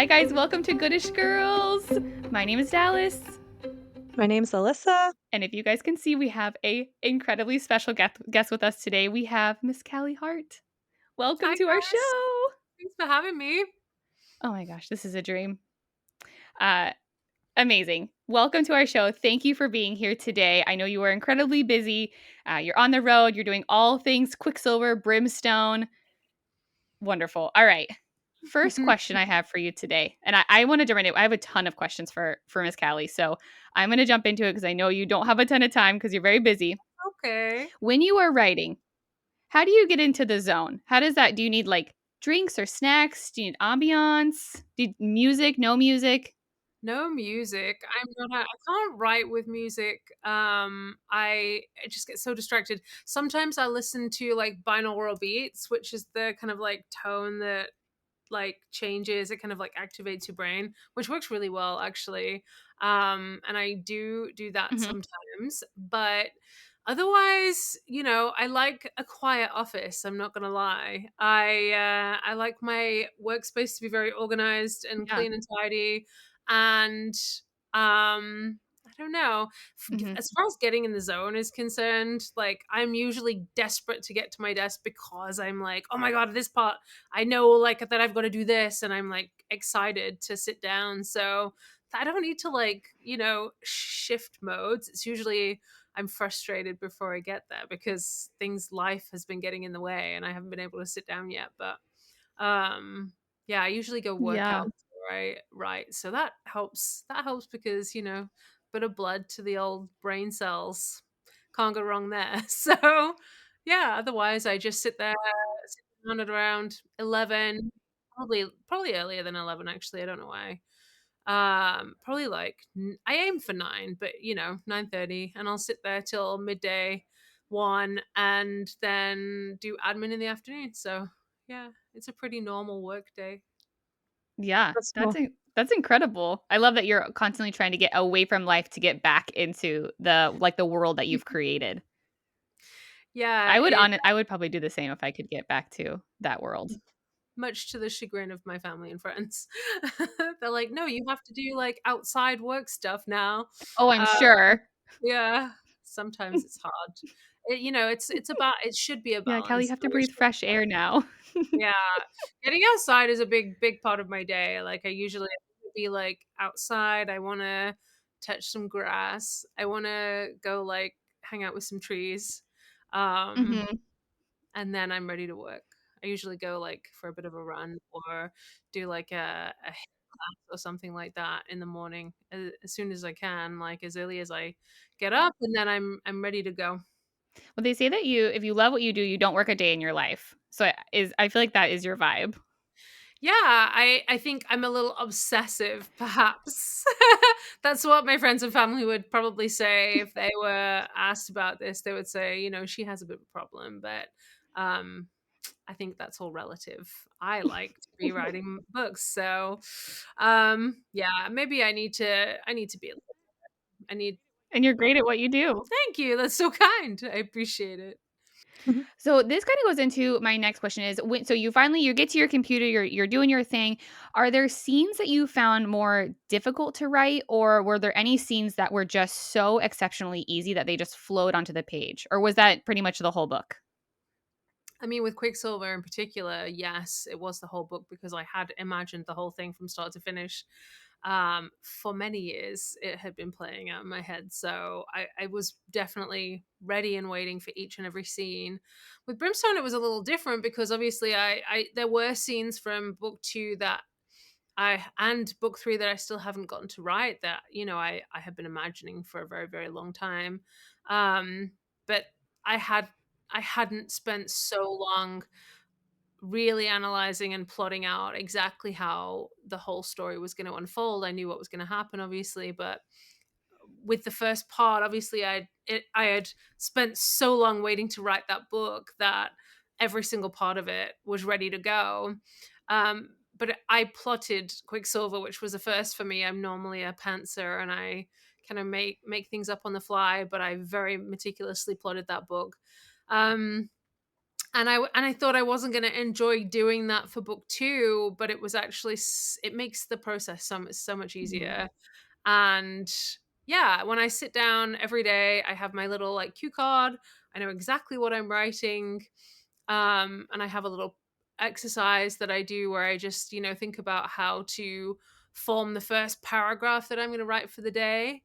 Hi guys, welcome to Goodish Girls. My name is Dallas. My name's Alissa. And if you guys can see, we have a incredibly special guest with us today. We have Miss Callie Hart. Welcome Hi to our guys. show. Thanks for having me. Oh my gosh, this is a dream. Amazing. Welcome to our show. Thank you for being here today. I know you are incredibly busy. You're on the road. You're doing all things Quicksilver, Brimstone. Wonderful. All right. First question I have for you today, and I want to jump into it. I have a ton of questions for Miss Callie, so I'm going to jump into it because I know you don't have a ton of time because you're very busy. Okay. When you are writing, how do you get into the zone? How does that? Do you need like drinks or snacks? Do you need ambiance? Music? No music? No music. I can't write with music. I just get so distracted. Sometimes I listen to like binaural beats, which is the kind of like tone that like changes, it kind of like activates your brain, which works really well actually. And I do that Mm-hmm. sometimes, but otherwise, I like a quiet office. I'm not gonna lie. I like my workspace to be very organized and Yeah. clean and tidy, and I don't know. Mm-hmm. As far as getting in the zone is concerned, like I'm usually desperate to get to my desk because I'm like, oh my god, this part I know like that I've got to do this, and I'm like excited to sit down. So I don't need to like, shift modes. It's usually I'm frustrated before I get there because life has been getting in the way and I haven't been able to sit down yet. But yeah, I usually go work Yeah. out, right. So that helps. That helps because, bit of blood to the old brain cells. Can't go wrong there. So yeah, otherwise I just sit there, sit down at around 11, probably earlier than 11 actually. I don't know why. Probably like I aim for 9, but 9:30, and I'll sit there till midday 1, and then do admin in the afternoon. So yeah, it's a pretty normal work day. Yeah. That's That's cool. that's incredible. I love that you're constantly trying to get away from life to get back into the world that you've created. Yeah, I would probably do the same if I could get back to that world. much to the chagrin of my family and friends. They're like, no, you have to do like outside work stuff now. Oh, I'm uh, sure. yeah, sometimes it's hard. It's about, it should be a Yeah, Kelly, you balance. have I to wish. breathe fresh air now. Yeah, getting outside is a big part of my day. Like I usually be like outside. I want to touch some grass. I want to go like hang out with some trees. Um Mhm. and then I'm ready to work. I usually go like for a bit of a run or do like a hit class or something like that in the morning as soon as I can, like as early as I get up, and then I'm ready to go. Well, they say that if you love what you do, you don't work a day in your life. So I feel like that is your vibe. Yeah, I think I'm a little obsessive, perhaps. That's what my friends and family would probably say if they were asked about this. They would say, she has a bit of a problem, but um, I think that's all relative. I like to be writing books, so yeah, maybe I need to be. I need. And you're great at what you do. Thank you. That's so kind. I appreciate it. Mhm. So this kind of goes into my next question is so you get to your computer, you're doing your thing. Are there scenes that you found more difficult to write, or were there any scenes that were just so exceptionally easy that they just flowed onto the page? Or was that pretty much the whole book? I mean, with Quicksilver in particular, yes, it was the whole book because I had imagined the whole thing from start to finish. For many years, it had been playing out in my head. So I was definitely ready and waiting for each and every scene. With Brimstone, it was a little different because obviously there were scenes from book 2 that and book 3 that I still haven't gotten to write that, I have been imagining for a very, very long time. But I had I hadn't spent so long really analyzing and plotting out exactly how the whole story was going to unfold. I knew what was going to happen, obviously, but with the first part, obviously, I had spent so long waiting to write that book that every single part of it was ready to go. But I plotted Quicksilver, which was a first for me. I'm normally a pantser, and I kind of make things up on the fly, but I very meticulously plotted that book. Um, and I thought I wasn't going to enjoy doing that for book 2, but it was actually it makes the process so much easier. And yeah, when I sit down every day, I have my little like cue card. I know exactly what I'm writing. And I have a little exercise that I do where I just, think about how to form the first paragraph that I'm going to write for the day.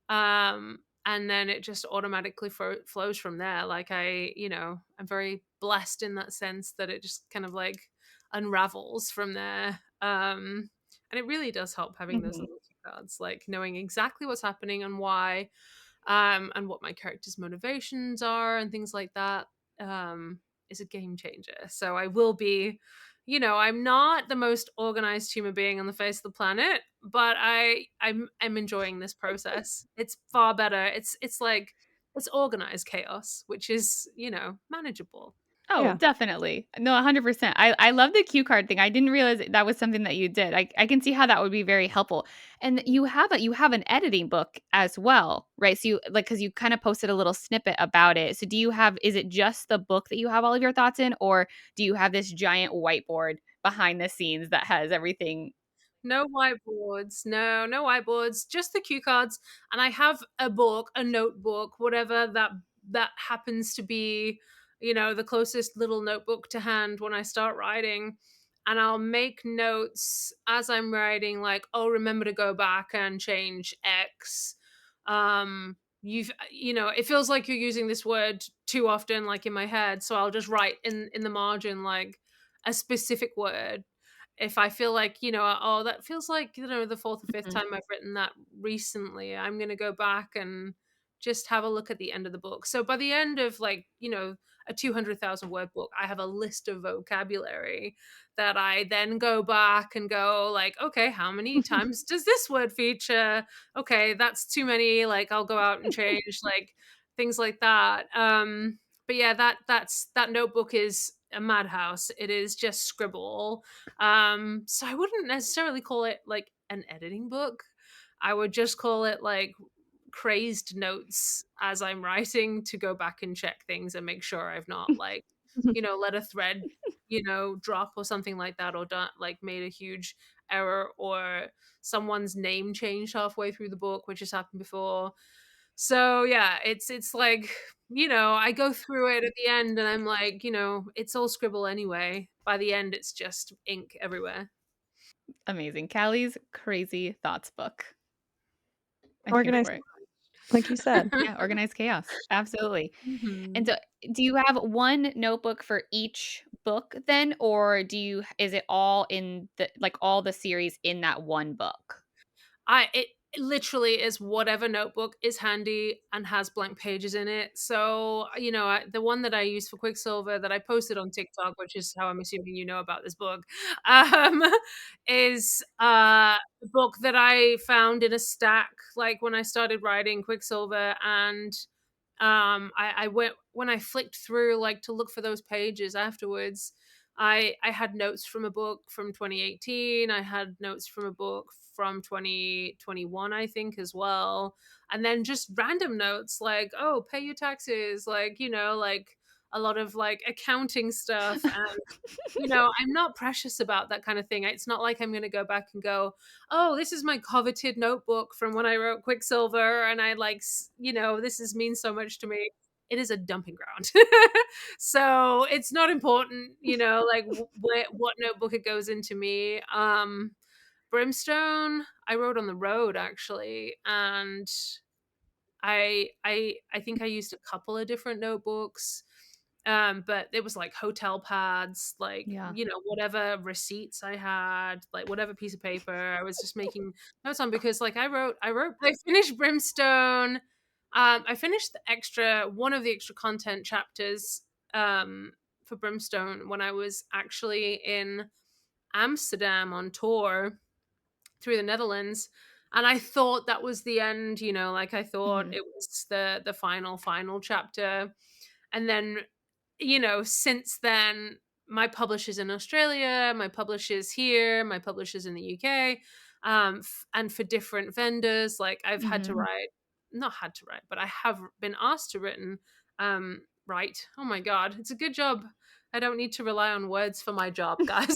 And then it just automatically flows from there. Like I'm very blessed in that sense that it just kind of like unravels from there. And it really does help having those Mhm. little cue cards, like knowing exactly what's happening and why, and what my character's motivations are and things like that. Is a game changer. So I will be, I'm not the most organized human being on the face of the planet, but I'm enjoying this process. It's far better. It's like it's organized chaos, which is, manageable. Oh, Yeah. definitely. No, 100%. I love the cue card thing. I didn't realize that was something that you did. I can see how that would be very helpful. And you have an editing book as well, right? So you like cuz you kind of posted a little snippet about it. So do you have is it just the book that you have all of your thoughts in, or do you have this giant whiteboard behind the scenes that has everything? No whiteboards. No whiteboards. Just the cue cards. And I have a book, a notebook, whatever that happens to be, the closest little notebook to hand when I start writing. And I'll make notes as I'm writing, like, oh, remember to go back and change X. It feels like you're using this word too often, like in my head. So I'll just write in the margin like a specific word if I feel like, oh, that feels like, the fourth or fifth Mhm. time I've written that recently, I'm going to go back and just have a look at the end of the book. So by the end of like, a 200,000 word book, I have a list of vocabulary that I then go back and go like, okay, how many times does this word feature? Okay, that's too many. Like I'll go out and change like things like that. But yeah, that notebook is a madhouse. It is just scribble. So I wouldn't necessarily call it like an editing book. I would just call it like crazed notes as I'm writing to go back and check things and make sure I've not like, let a thread, drop or something like that, or done like made a huge error, or someone's name changed halfway through the book, which has happened before. So yeah, it's like, I go through it at the end and I'm like, it's all scribble anyway. By the end, it's just ink everywhere. Amazing. Callie's Crazy Thoughts book. I'm here for Organized, it. like you said. Yeah, organized chaos. Absolutely. And Mhm. so do you have one notebook for each book then, or is it all in the like all the series in that one book? It literally is whatever notebook is handy and has blank pages in it. So, the one that I use for Quicksilver that I posted on TikTok, which is how I'm assuming you know about this book, um, is a book that I found in a stack, like when I started writing Quicksilver. And I went when I flicked through like to look for those pages afterwards. I had notes from a book from 2018. I had notes from a book from 2021, I think, as well. And then just random notes like, oh, pay your taxes, like, like a lot of like accounting stuff. And I'm not precious about that kind of thing. It's not like I'm going to go back and go, oh, this is my coveted notebook from when I wrote Quicksilver, and I like, this is means so much to me. It is a dumping ground. So it's not important, like what notebook it goes into me. Brimstone, I wrote on the road actually, and I think I used a couple of different notebooks. But it was like hotel pads, like, Yeah. whatever receipts I had, like whatever piece of paper I was just making notes on, because like I finished Brimstone. I finished one of the extra content chapters for Brimstone when I was actually in Amsterdam on tour through the Netherlands. And I thought that was the end, like I thought Mhm. it was the final chapter. And then, since then, my publishers in Australia, my publishers here, my publishers in the UK, and for different vendors, like I've had to Mhm. write, not had to write, but I have been asked to write. Oh my God, it's a good job. I don't need to rely on words for my job, guys.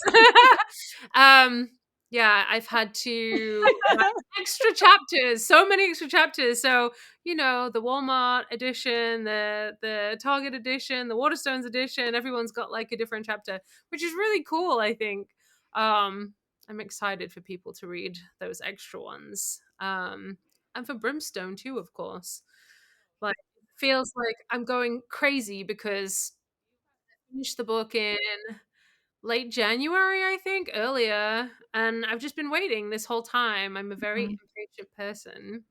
Yeah, I've had to write extra chapters, so many extra chapters. So, the Walmart edition, the Target edition, the Waterstones edition, everyone's got like a different chapter, which is really cool, I think. I'm excited for people to read those extra ones. And for Brimstone too, of course. Like, it feels like I'm going crazy because I finished the book in late January, I think, earlier. And I've just been waiting this whole time. I'm a very Mhm. impatient person.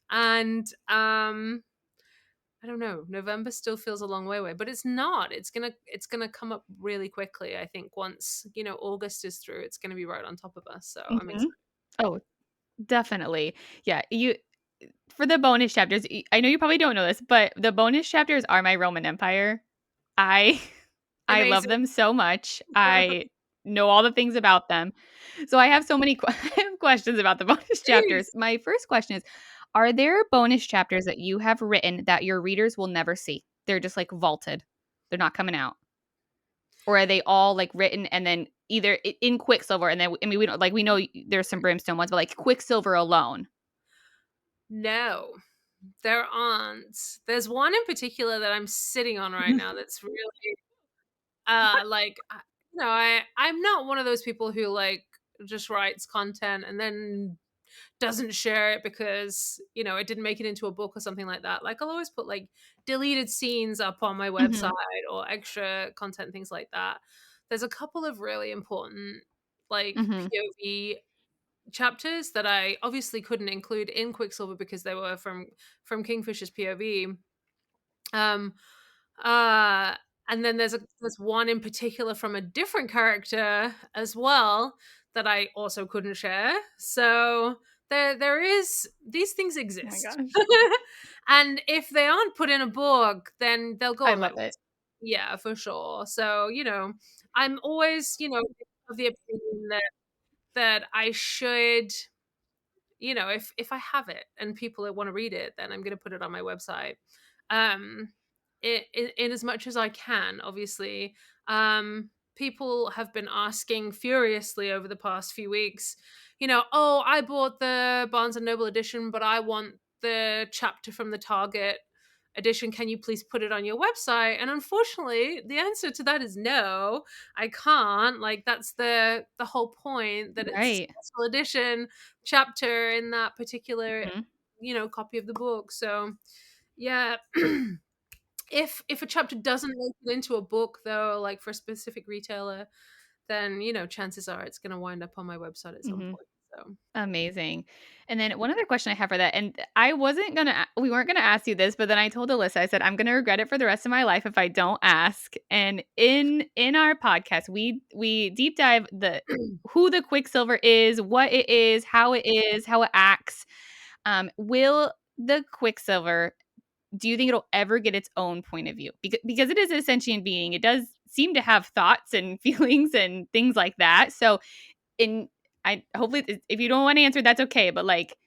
And I don't know, November still feels a long way away, but it's not. It's gonna come up really quickly. I think once, August is through, it's gonna be right on top of us. So I'm Mhm. excited. Oh, definitely. Yeah, for the bonus chapters, I know you probably don't know this, but the bonus chapters are my Roman Empire. I I love Amazing. them so much. I know all the things about them. So I have so many I have questions about the bonus chapters. Jeez. My first question is, are there bonus chapters that you have written that your readers will never see? They're just like vaulted. They're not coming out. Or are they all like written and then either in Quicksilver and then I mean we don't like we know there's some Brimstone ones, but like Quicksilver alone. No, there aren't. There's one in particular that I'm sitting on right now that's really like I'm not one of those people who like just writes content and then doesn't share it because it didn't make it into a book or something like that. Like, I'll always put like deleted scenes up on my website Mhm. or extra content, things like that. There's a couple of really important like Mhm. POV chapters that I obviously couldn't include in Quicksilver because they were from Kingfisher's POV. Um, uh, and then there's one in particular from a different character as well that I also couldn't share. So there is these things Oh my exist. gosh. And if they aren't put in a book, then they'll go I on my love it. website. Yeah, for sure. So, I'm always, of the opinion that I should, if I have it and people want to read it, then I'm going to put it on my website. Um, in as much as I can, obviously. People have been asking furiously over the past few weeks, oh, I bought the Barnes and Noble edition, but I want the chapter from the Target edition. Can you please put it on your website? And unfortunately, the answer to that is no, I can't. Like, that's the whole point, that it's a Right. special edition chapter in that particular Mhm. copy of the book. So yeah. If a chapter doesn't make it into a book, though, like for a specific retailer, then chances are it's going to wind up on my website at some Mhm. point. So Amazing. And then one other question I have for that, and I wasn't gonna, we weren't gonna ask you this, but then I told Alissa, I said I'm gonna regret it for the rest of my life if I don't ask. And in our podcast, we deep dive the who the Quicksilver is, what it is, how it acts. Will the Quicksilver? Do you think it'll ever get its own point of view? Because it is a sentient being, it does seem to have thoughts and feelings and things like that. So in I hopefully if you don't want to answer, that's okay. But like,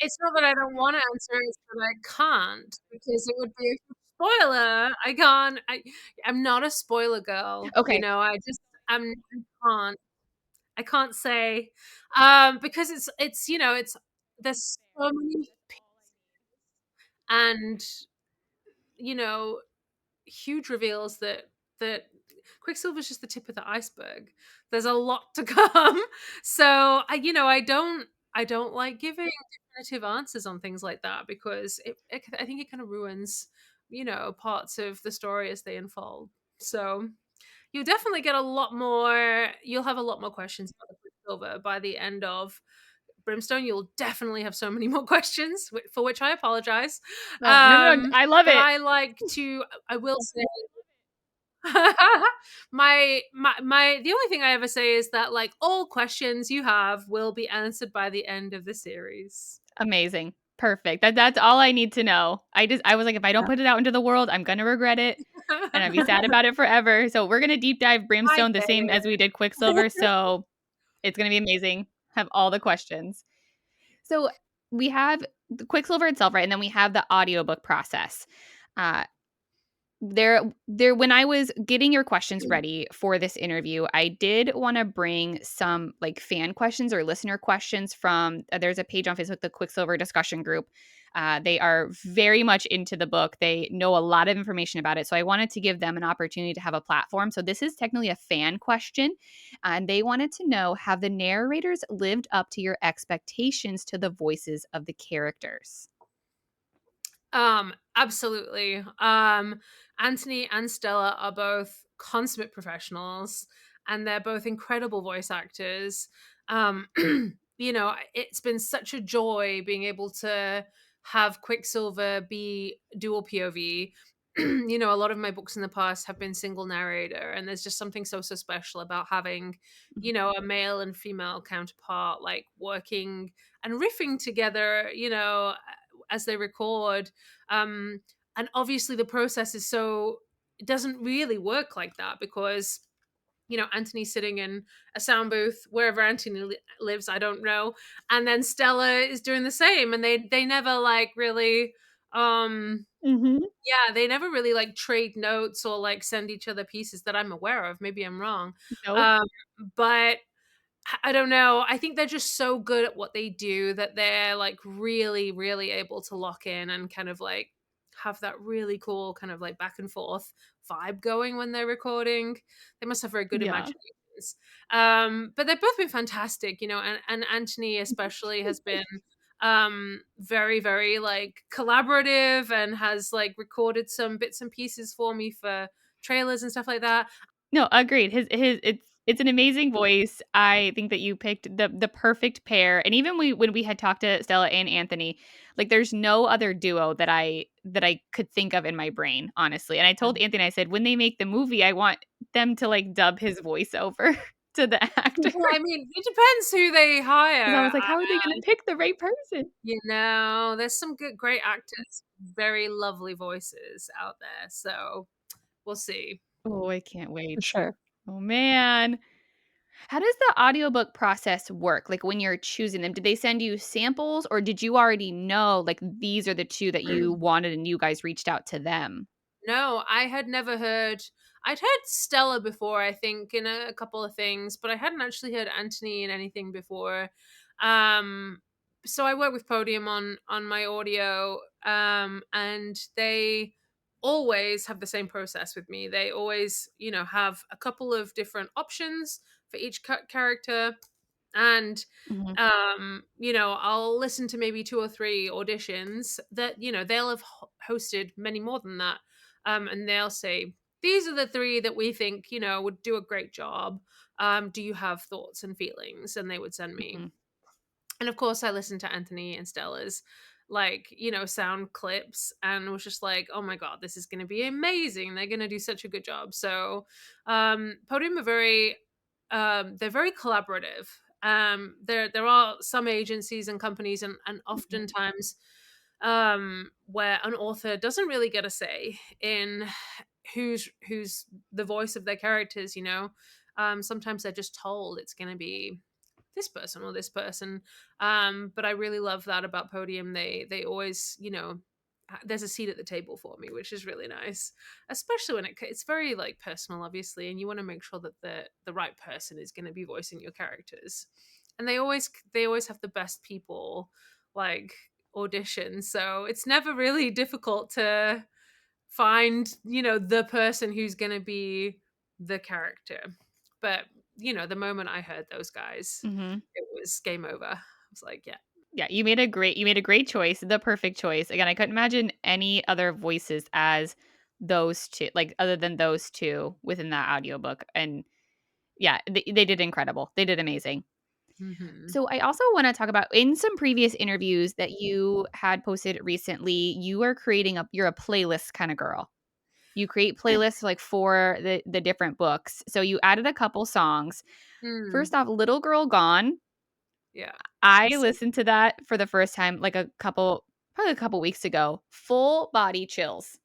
it's not that I don't want to answer, it's that I can't because it would be a huge spoiler. I can't. I'm not a spoiler girl. okay, I can't say because it's there's so many and you know huge reveals that Quicksilver's just the tip of the iceberg. There's a lot to come. So I don't like giving definitive answers on things like that because I think it kind of ruins parts of the story as they unfold. So you'll definitely get a lot more. You'll have a lot more questions about the Quicksilver by the end of Brimstone. You'll definitely have so many more questions, for which I apologize. no, no, no, I love But it. I will say, the only thing I ever say is that like all questions you have will be answered by the end of the series. Amazing, perfect. That's all I need to know. I was like, if I don't Yeah. put it out into the world, I'm gonna regret it, and I'd be sad about it forever. So we're gonna deep dive I Brimstone the get same as we it. did Quicksilver. So it's gonna be amazing. Have all the questions. So we have the Quicksilver itself, right? And then we have the audiobook process. Uh, when I was getting your questions ready for this interview, I did want to bring some like fan questions or listener questions from there's a page on Facebook, the Quicksilver discussion group. They are very much into the book. They know a lot of information about it. So I wanted to give them an opportunity to have a platform. So this is technically a fan question. And they wanted to know, have the narrators lived up to your expectations to the voices of the characters? Absolutely. Anthony and Stella are both consummate professionals, and they're both incredible voice actors. It's been such a joy being able to have Quicksilver be dual POV. A lot of my books in the past have been single narrator, and there's just something so special about having, a male and female counterpart like working and riffing together, as they record. And obviously the process is it doesn't really work like that because Anthony's sitting in a sound booth wherever Anthony lives, I don't know, and then Stella is doing the same, and they never like really Mm-hmm. yeah, they never really like trade notes or like send each other pieces that I'm aware of. Maybe I'm wrong. Nope. um but I don't know. I think they're just so good at what they do that they're like really, really able to lock in and kind of like have that really cool kind of like back and forth vibe going when they're recording. They must have very good Yeah. imaginations. But they've both been fantastic, and Anthony especially has been very, very like collaborative and has like recorded some bits and pieces for me for trailers and stuff like that. No, agreed. His it's an amazing voice. I think that you picked the perfect pair. And even when we had talked to Stella and Anthony, like there's no other duo that I could think of in my brain, honestly. And I told Anthony, I said, when they make the movie, I want them to like dub his voice over to the actor. Well, I mean, it depends who they Because I hire. was like, how are they gonna pick the right person? There's some great actors, very lovely voices out there. So we'll see. Oh, I can't For wait. sure. Oh man. How does the audiobook process work? Like when you're choosing them, did they send you samples or did you already know like these are the two that you wanted and you guys reached out to them? No, I had never heard. I'd heard Stella before, I think, in a couple of things, but I hadn't actually heard Anthony in anything before. Um, so I work with Podium on my audio, and they always have the same process with me. They always, have a couple of different options for each character, and Mhm, I'll listen to maybe two or three auditions that they'll have hosted many more than that, and they'll say, these are the three that we think would do a great job. Do you have thoughts and feelings? And they would send me. mhm, And of course I listened to Anthony and Stella's like sound clips and was just like, oh my god, this is going to be amazing, they're going to do such a good job. So Podium are very they're very collaborative. There are some agencies and companies, and mhm, oftentimes where an author doesn't really get a say in who's the voice of their characters. Sometimes they're just told it's going to be this person or this person. But I really love that about Podium. They always, there's a seat at the table for me, which is really nice, especially when it's very like personal, obviously, and you want to make sure that the right person is going to be voicing your characters. And they always have the best people like audition, so it's never really difficult to find the person who's going to be the character. But the moment I heard those guys, mhm. it was game over. I was like, yeah. Yeah, you made a great choice, the perfect choice. Again, I couldn't imagine any other voices as those two, like other than those two within that audiobook. And yeah, they did incredible. They did amazing. Hmm. So I also want to talk about in some previous interviews that you had posted recently, you are you're a playlist kind of girl. You create playlists like for the different books. So you added a couple songs. Mm, First off, Little Girl Gone. yeah. I So, listened to that for the first time like probably a couple weeks ago. Full body chills.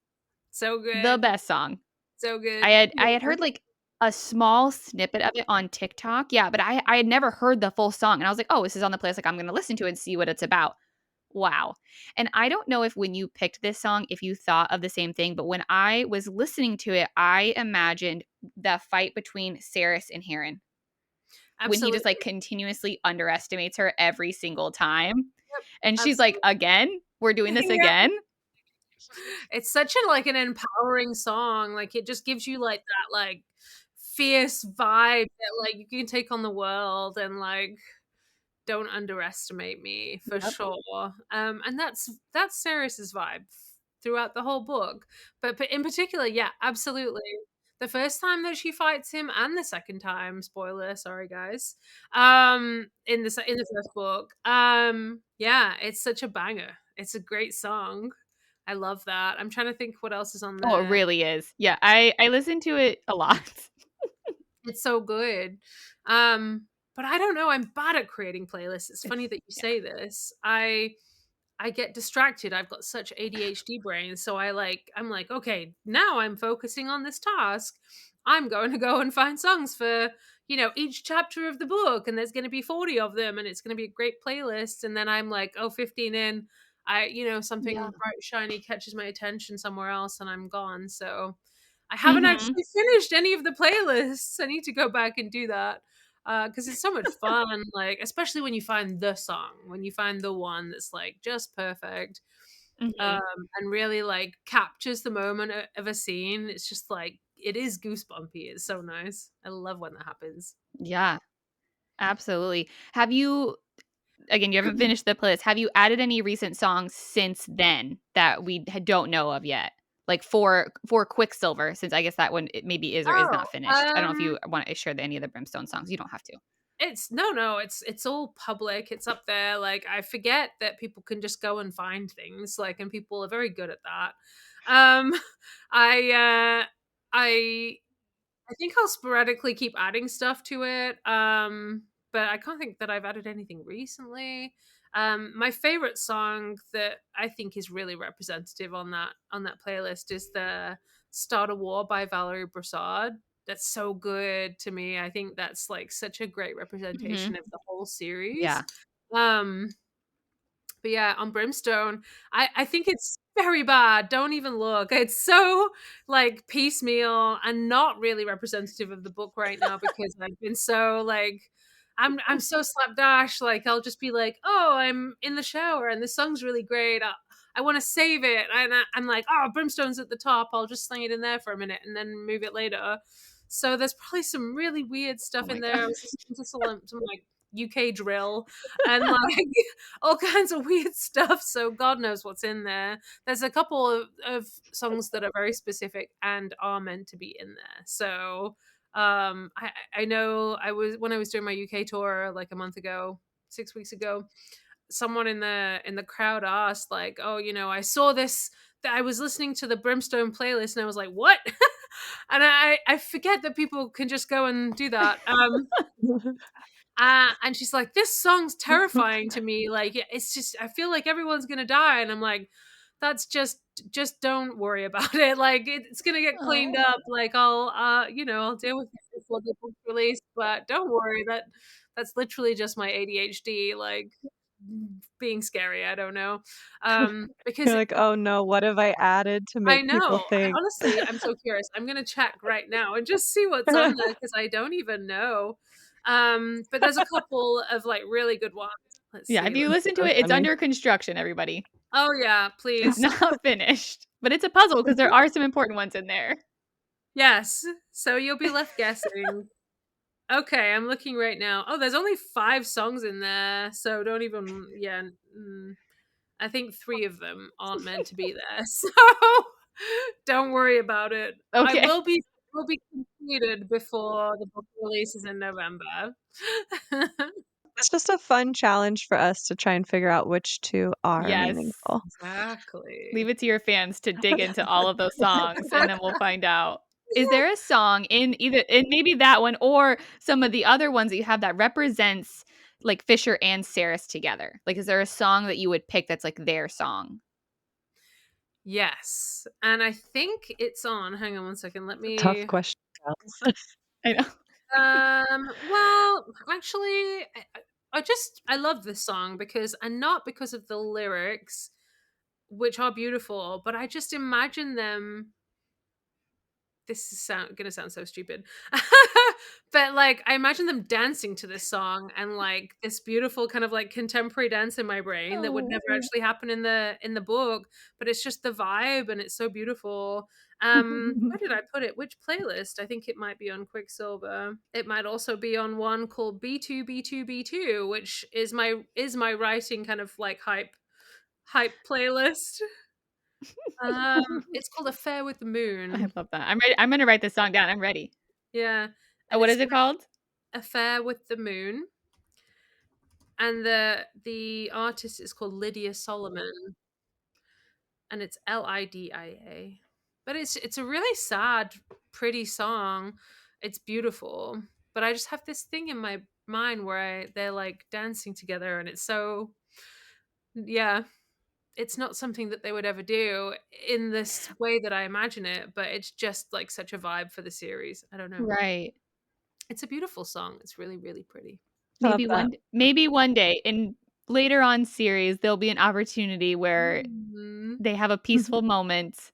so The good. best song. So I good. had I had heard like a small snippet of it on TikTok. Yeah, but I had never heard the full song and I was like, "Oh, this is on the playlist like I'm going to listen to it and see what it's about." Wow. And I don't know if when you picked this song, if you thought of the same thing, but when I was listening to it, I imagined the fight between Saris and Heron when he just like Absolutely. continuously underestimates her every single time. Yep. And she's like, Absolutely. "Again? We're doing this Yeah. again?" It's such like an empowering song. Like it just gives you like that like fierce vibe that like you can take on the world and like don't underestimate me for Yep. sure. And that's Saris's vibe throughout the whole book. But in particular, yeah, absolutely. The first time that she fights him and the second time, spoiler, sorry guys. In the first book. Yeah, it's such a banger. It's a great song. I love that. I'm trying to think what else is on Oh, it there. really is. Yeah, I listen to it a lot. It's so good. But I don't know. I'm bad at creating playlists. It's It's funny that you yeah. say this. I get distracted. I've got such ADHD brain, so I'm like, okay, now I'm focusing on this task. I'm going to go and find songs for, each chapter of the book, and there's going to be 40 of them, and it's going to be a great playlist. And then I'm like, oh, 15 in, Yeah. something bright shiny catches my attention somewhere else, and I'm gone. So I haven't Mhm. actually finished any of the playlists. I need to go back and do that because it's so much fun. Like, especially when you find the song, when you find the one that's like just perfect, Mhm. and really like captures the moment of a scene. It's just like it is goosebumpy. It's so nice. I love when that happens. Yeah, absolutely. Have you again, you haven't finished the playlist. Have you added any recent songs since then that we don't know of yet? Like for Quicksilver, since I guess that one it maybe is or is Oh, not finished. I don't know if you want to share any of the Brimstone songs. You don't have to. it's no, it's all public. It's up there. Like I forget that people can just go and find things. Like, and people are very good at that. Um, I I I think I'll sporadically keep adding stuff to it. But I can't think that I've added anything recently. My favorite song that I think is really representative on that playlist is the "Start a War" by Valerie Broussard. That's so good to me. I think that's like such a great representation Mhm. of the whole series. Yeah. Um, but yeah, on Brimstone, I think it's very bad. Don't even look. It's so like piecemeal and not really representative of the book right now because I've been so like I'm so slapdash. Like I'll just be like, oh, I'm in the shower and the song's really great. I want to save it, and I'm like, oh, Brimstone's at the top. I'll just sling it in there for a minute and then move it later. So there's probably some really weird Oh stuff in my there. I god. was listening to some like UK drill and like all kinds of weird stuff. So God knows what's in there. There's a couple of songs that are very specific and are meant to be in there. So I know I was when I was doing my UK tour like a month ago, 6 weeks ago, someone in the crowd asked like, oh, I saw this that I was listening to the Brimstone playlist and I was like, what? And I forget that people can just go and do that. And she's like, "This song's terrifying to me. Like, it's just, I feel like everyone's gonna die." And I'm like, "That's just don't worry about it. Like, it's gonna get cleaned Oh. up. Like, I'll deal with it before the book's released. But don't worry. That's literally just my ADHD, like being scary. I don't know, You're because like, "Oh no, what have I added to I make people know. think?" Honestly, I'm so curious. I'm gonna check right now and just see what's on there because I don't even know. But there's a couple of like really good ones. Let's Yeah, if see. you listen to So it, it's funny. under construction, everybody. Oh yeah, It's please. not finished, but it's a puzzle because there are some important ones in there. Yes. So you'll be left guessing. Okay, I'm looking right now. Oh, there's only 5 songs in there, so don't even. Yeah, I think 3 of them aren't meant to be there. So don't worry about it. I Okay. will be completed before the book releases in November. It's just a fun challenge for us to try and figure out which 2 are Yes. meaningful. Exactly. Leave it to your fans to dig into all of those songs, and then we'll find out. Is there a song in maybe that one or some of the other ones that you have that represents, like, Fisher and Saris together? Like, is there a song that you would pick that's, like, their song? Yes, and I think it's on. Hang on one second. Let Tough me. question, Alex. I know. Well, actually, I love this song because, and not because of the lyrics, which are beautiful, but I just imagine them. This is gonna sound so stupid, but like I imagine them dancing to this song and like this beautiful kind of like contemporary dance in my brain that would Oh. never actually happen in the book, but it's just the vibe and it's so beautiful. Where did I put it? Which playlist? I think it might be on Quicksilver. It might also be on one called B2B2B2, which is my writing kind of like hype playlist. It's called Affair with the I Moon. love that. I'm ready. I'm gonna write this song down. I'm ready. Yeah. Oh, And what it's is it called? Affair with the Moon. And the artist is called Lydia Solomon. And it's Lidia. But it's a really sad, pretty song. It's beautiful. But I just have this thing in my mind where they're like dancing together and it's so, yeah, it's not something that they would ever do in this way that I imagine it, but it's just like such a vibe for the series. I don't know. Right. It's a beautiful song. It's really, really pretty. I love that. Maybe one day in later on series there'll be an opportunity where Mhm. they have a peaceful moment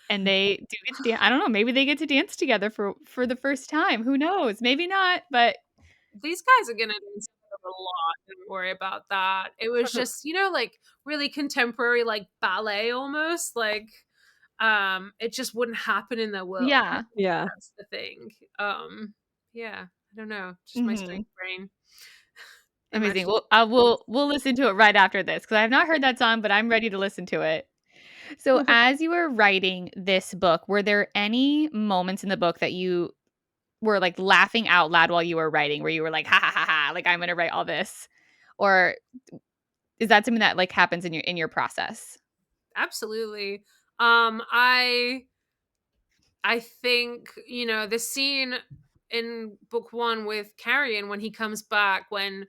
and they do get to dance. I don't know, maybe they get to dance together for the first time. Who knows? Maybe not, but These guys are gonna dance together a lot. Don't worry about that. It was just, like really contemporary, like ballet almost. Like, it just wouldn't happen in their world. yeah. Yeah. That's the thing. Yeah, I don't know. Just my Mhm. strange brain. Amazing. Imagine. Well, we'll listen to it right after this because I have not heard that song, but I'm ready to listen to it. So, as you were writing this book, were there any moments in the book that you were like laughing out loud while you were writing, where you were like, "Ha ha ha ha!" Like I'm gonna write all this, or is that something that like happens in your process? Absolutely. I think, the scene in book one with Carrion when he comes back, when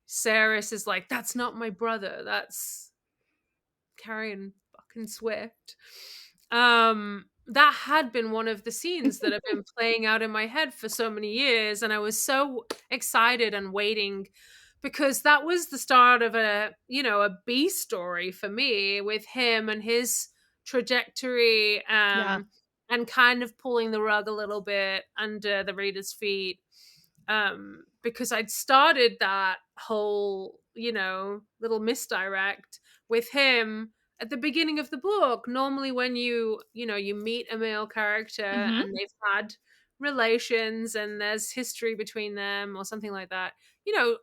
Saris is like, that's not my brother, that's Carrion fucking Swift. That had been one of the scenes that have been playing out in my head for so many years, and I was so excited and waiting because that was the start of a B story for me with him and his trajectory, Yeah. and kind of pulling the rug a little bit under the reader's feet, because I'd started that whole little misdirect with him at the beginning of the book. Normally when you meet a male character Mhm. and they've had relations and there's history between them or something like that, you know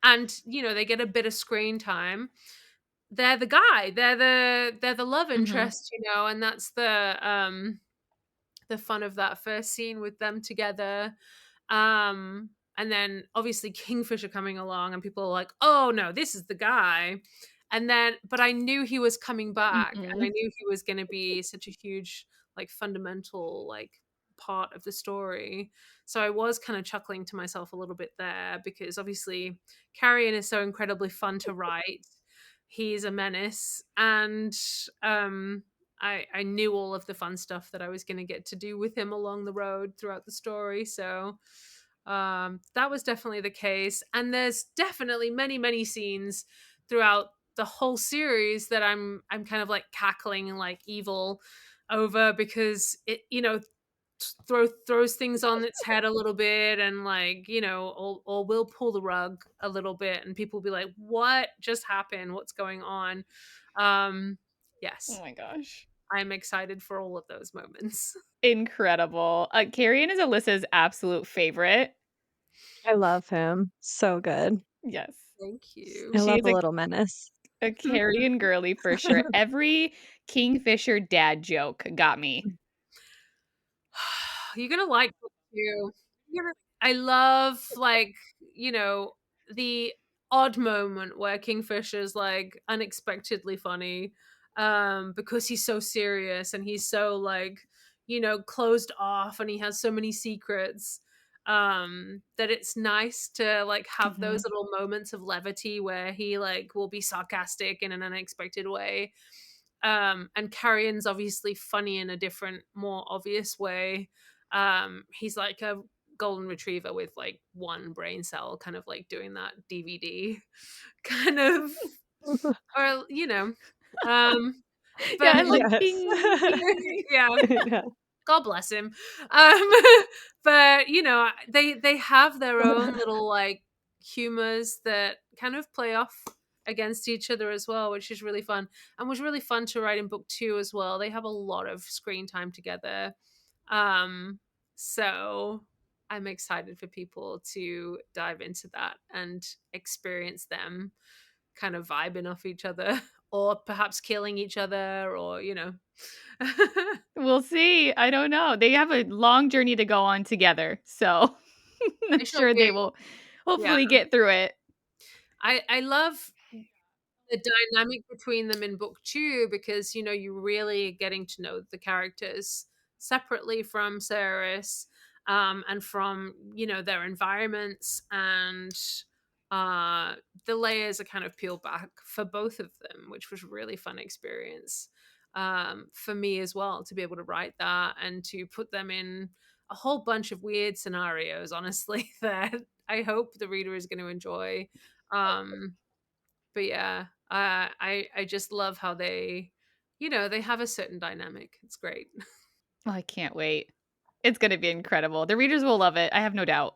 and they get a bit of screen time, they're the guy, they're the love Mhm. interest, and that's the fun of that first scene with them together. And then obviously Kingfisher coming along and people are like, oh no, this is the guy. And then, but I knew he was coming back and I Mhm. knew he was going to be such a huge, like, fundamental, like, part of the story. So I was kind of chuckling to myself a little bit there because obviously Carrion is so incredibly fun to write. He's a menace. And I knew all of the fun stuff that I was going to get to do with him along the road throughout the story. So that was definitely the case. And there's definitely many, many scenes throughout the whole series that I'm kind of like cackling and like evil over because it throws things on its head a little bit, and like or will pull the rug a little bit and people will be like, what just happened, what's going on? Oh Yes, my gosh. I'm excited for all of those moments. Incredible. Carrion is Alyssa's absolute favorite. I love him. So good. Yes. Thank you. I She love is a little menace. a Carrion girly for sure. Every Kingfisher dad joke got me. You're gonna like book two. I love, like, the odd moment where Kingfisher's like unexpectedly funny, because he's so serious and he's so like, closed off and he has so many secrets. That it's nice to like have those Mhm. little moments of levity where he like will be sarcastic in an unexpected way. And Carrion's obviously funny in a different, more obvious way. He's like a golden retriever with like one brain cell, kind of like doing that DVD kind of, or Yeah, but I'm like Yes. ding, ding. yeah, Yeah. God bless him. Um, but they have their own little like humors that kind of play off against each other as well, which is really fun, and was really fun to write in book 2 as well. They have a lot of screen time together. So I'm excited for people to dive into that and experience them kind of vibing off each other, or perhaps killing each other, or We'll see. I don't know. They have a long journey to go on together. So I'm I sure sure do. they will Yeah. hopefully get through it. I love the dynamic between them in book 2, because you're really getting to know the characters separately from Ceres, and from their environments, and the layers are kind of peeled back for both of them, which was a really fun experience for me as well, to be able to write that and to put them in a whole bunch of weird scenarios, honestly, that I hope the reader is going to enjoy. But yeah, I just love how they have a certain dynamic. It's great. Oh, I can't wait. It's going to be incredible. The readers will love it. I have no doubt.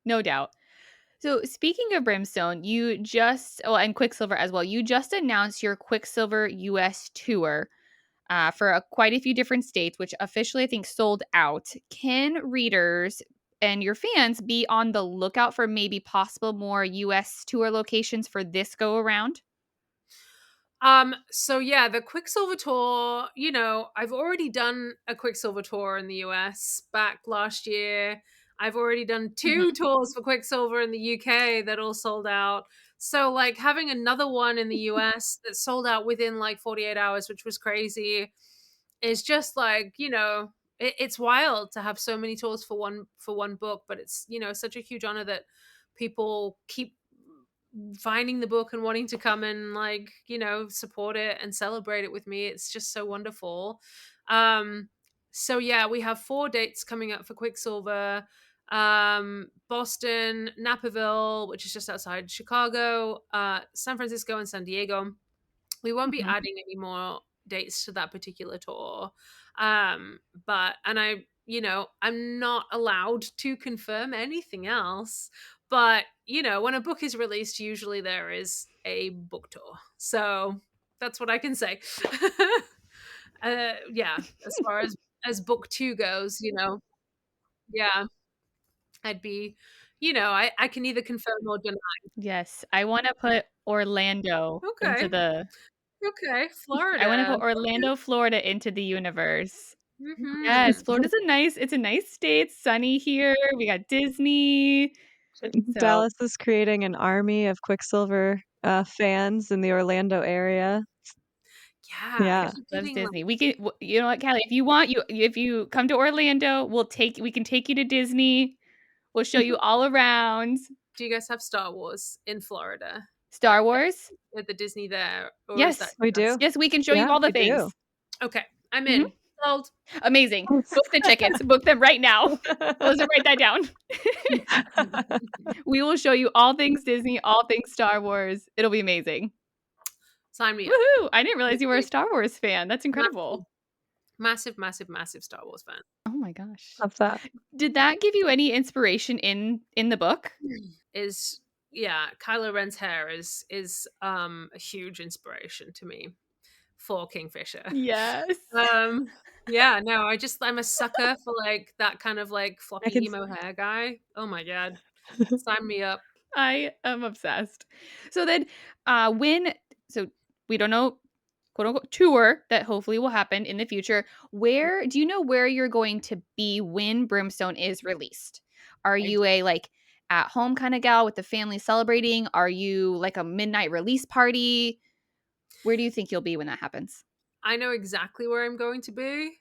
No doubt. So, speaking of Brimstone, and Quicksilver as well, you just announced your Quicksilver US tour for quite a few different states, which officially I think sold out. Can readers and your fans be on the lookout for maybe possible more US tour locations for this go around? So yeah, the Quicksilver tour, I've already done a Quicksilver tour in the US back last year. I've already done 2 tours for Quicksilver in the UK that all sold out. So like having another one in the US that sold out within like 48 hours, which was crazy, is just like, it's wild to have so many tours for one book, but it's, such a huge honor that people keep finding the book and wanting to come and like support it and celebrate it with me. It's just so wonderful. So yeah, we have 4 dates coming up for Quicksilver: Boston, Naperville, which is just outside Chicago, San Francisco, and San Diego. We won't be Mhm. adding any more dates to that particular tour. I'm not allowed to confirm anything else. But, when a book is released, usually there is a book tour. So that's what I can say. Yeah, as far as book 2 goes, yeah, I'd be, I can either confirm or deny. Yes, I want to put Orlando into Okay. the Okay. I want to Florida. put Orlando, Florida into the universe. Yes, Hmm. It's a nice state. It's sunny here. We got Disney. So, Dallas is creating an army of Quicksilver fans in the Orlando area. Yeah, I Yeah. keep loves getting like, Disney. You know what, Callie, if you want, if you come to Orlando, we can take you to Disney. We'll show you all around. do you guys have Star Wars in Florida? Star Wars? At the Disney there, or is that Yes. We do. Yes, we can show you Yeah, all the we do. things. okay? I'm Mhm. in. Sold. Amazing. Book the tickets. Book them right now. Melissa, write that down. We will show you all things Disney, all things Star Wars. It'll be amazing. Sign me up. Woohoo! I didn't realize you were a Star Wars fan. That's incredible. Massive, massive, massive Star Wars fan. Oh my gosh. Love that. Did that give you any inspiration in the book? Is Yeah, Kylo Ren's hair is a huge inspiration to me for Kingfisher. Yes. Yeah, no, I'm a sucker for like that kind of like I floppy can emo hair guy. Oh my god, sign me up. I am obsessed. So then, so we don't know, quote unquote, tour that hopefully will happen in the future. Do you know where you're going to be when Brimstone is released? Are I, you a like at home kind of gal with the family celebrating? Are you like a midnight release party? Where do you think you'll be when that happens? I know exactly where I'm going to be.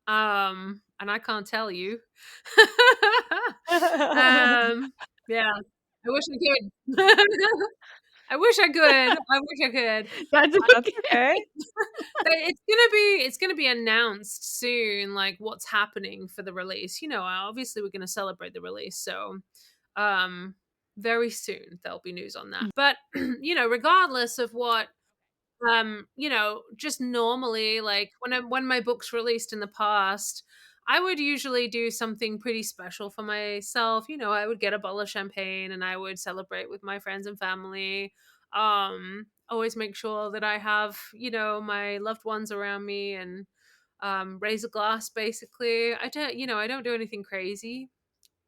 And I can't tell you. Yeah, I wish I could. I wish I could. I wish I could. That's That's okay. It's gonna be announced soon, like what's happening for the release. Obviously we're gonna celebrate the release, so very soon there'll be news on that. But regardless of what, just normally, like when my book's released in the past, I would usually do something pretty special for myself. I would get a bottle of champagne and I would celebrate with my friends and family. Always make sure that I have, my loved ones around me, and raise a glass basically. I don't do anything crazy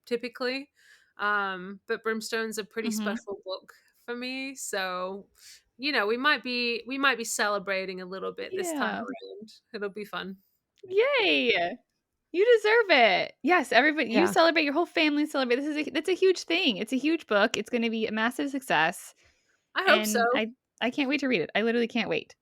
typically. But Brimstone's a pretty Mhm. special book for me, so we might be celebrating a little bit this time Yeah. around. It'll be fun. Yay! You deserve it. Yes, everybody, you Yeah. celebrate, your whole family celebrate. That's a huge thing. It's a huge book. It's gonna be a massive success, I hope so. and I can't wait to read it. I literally can't wait.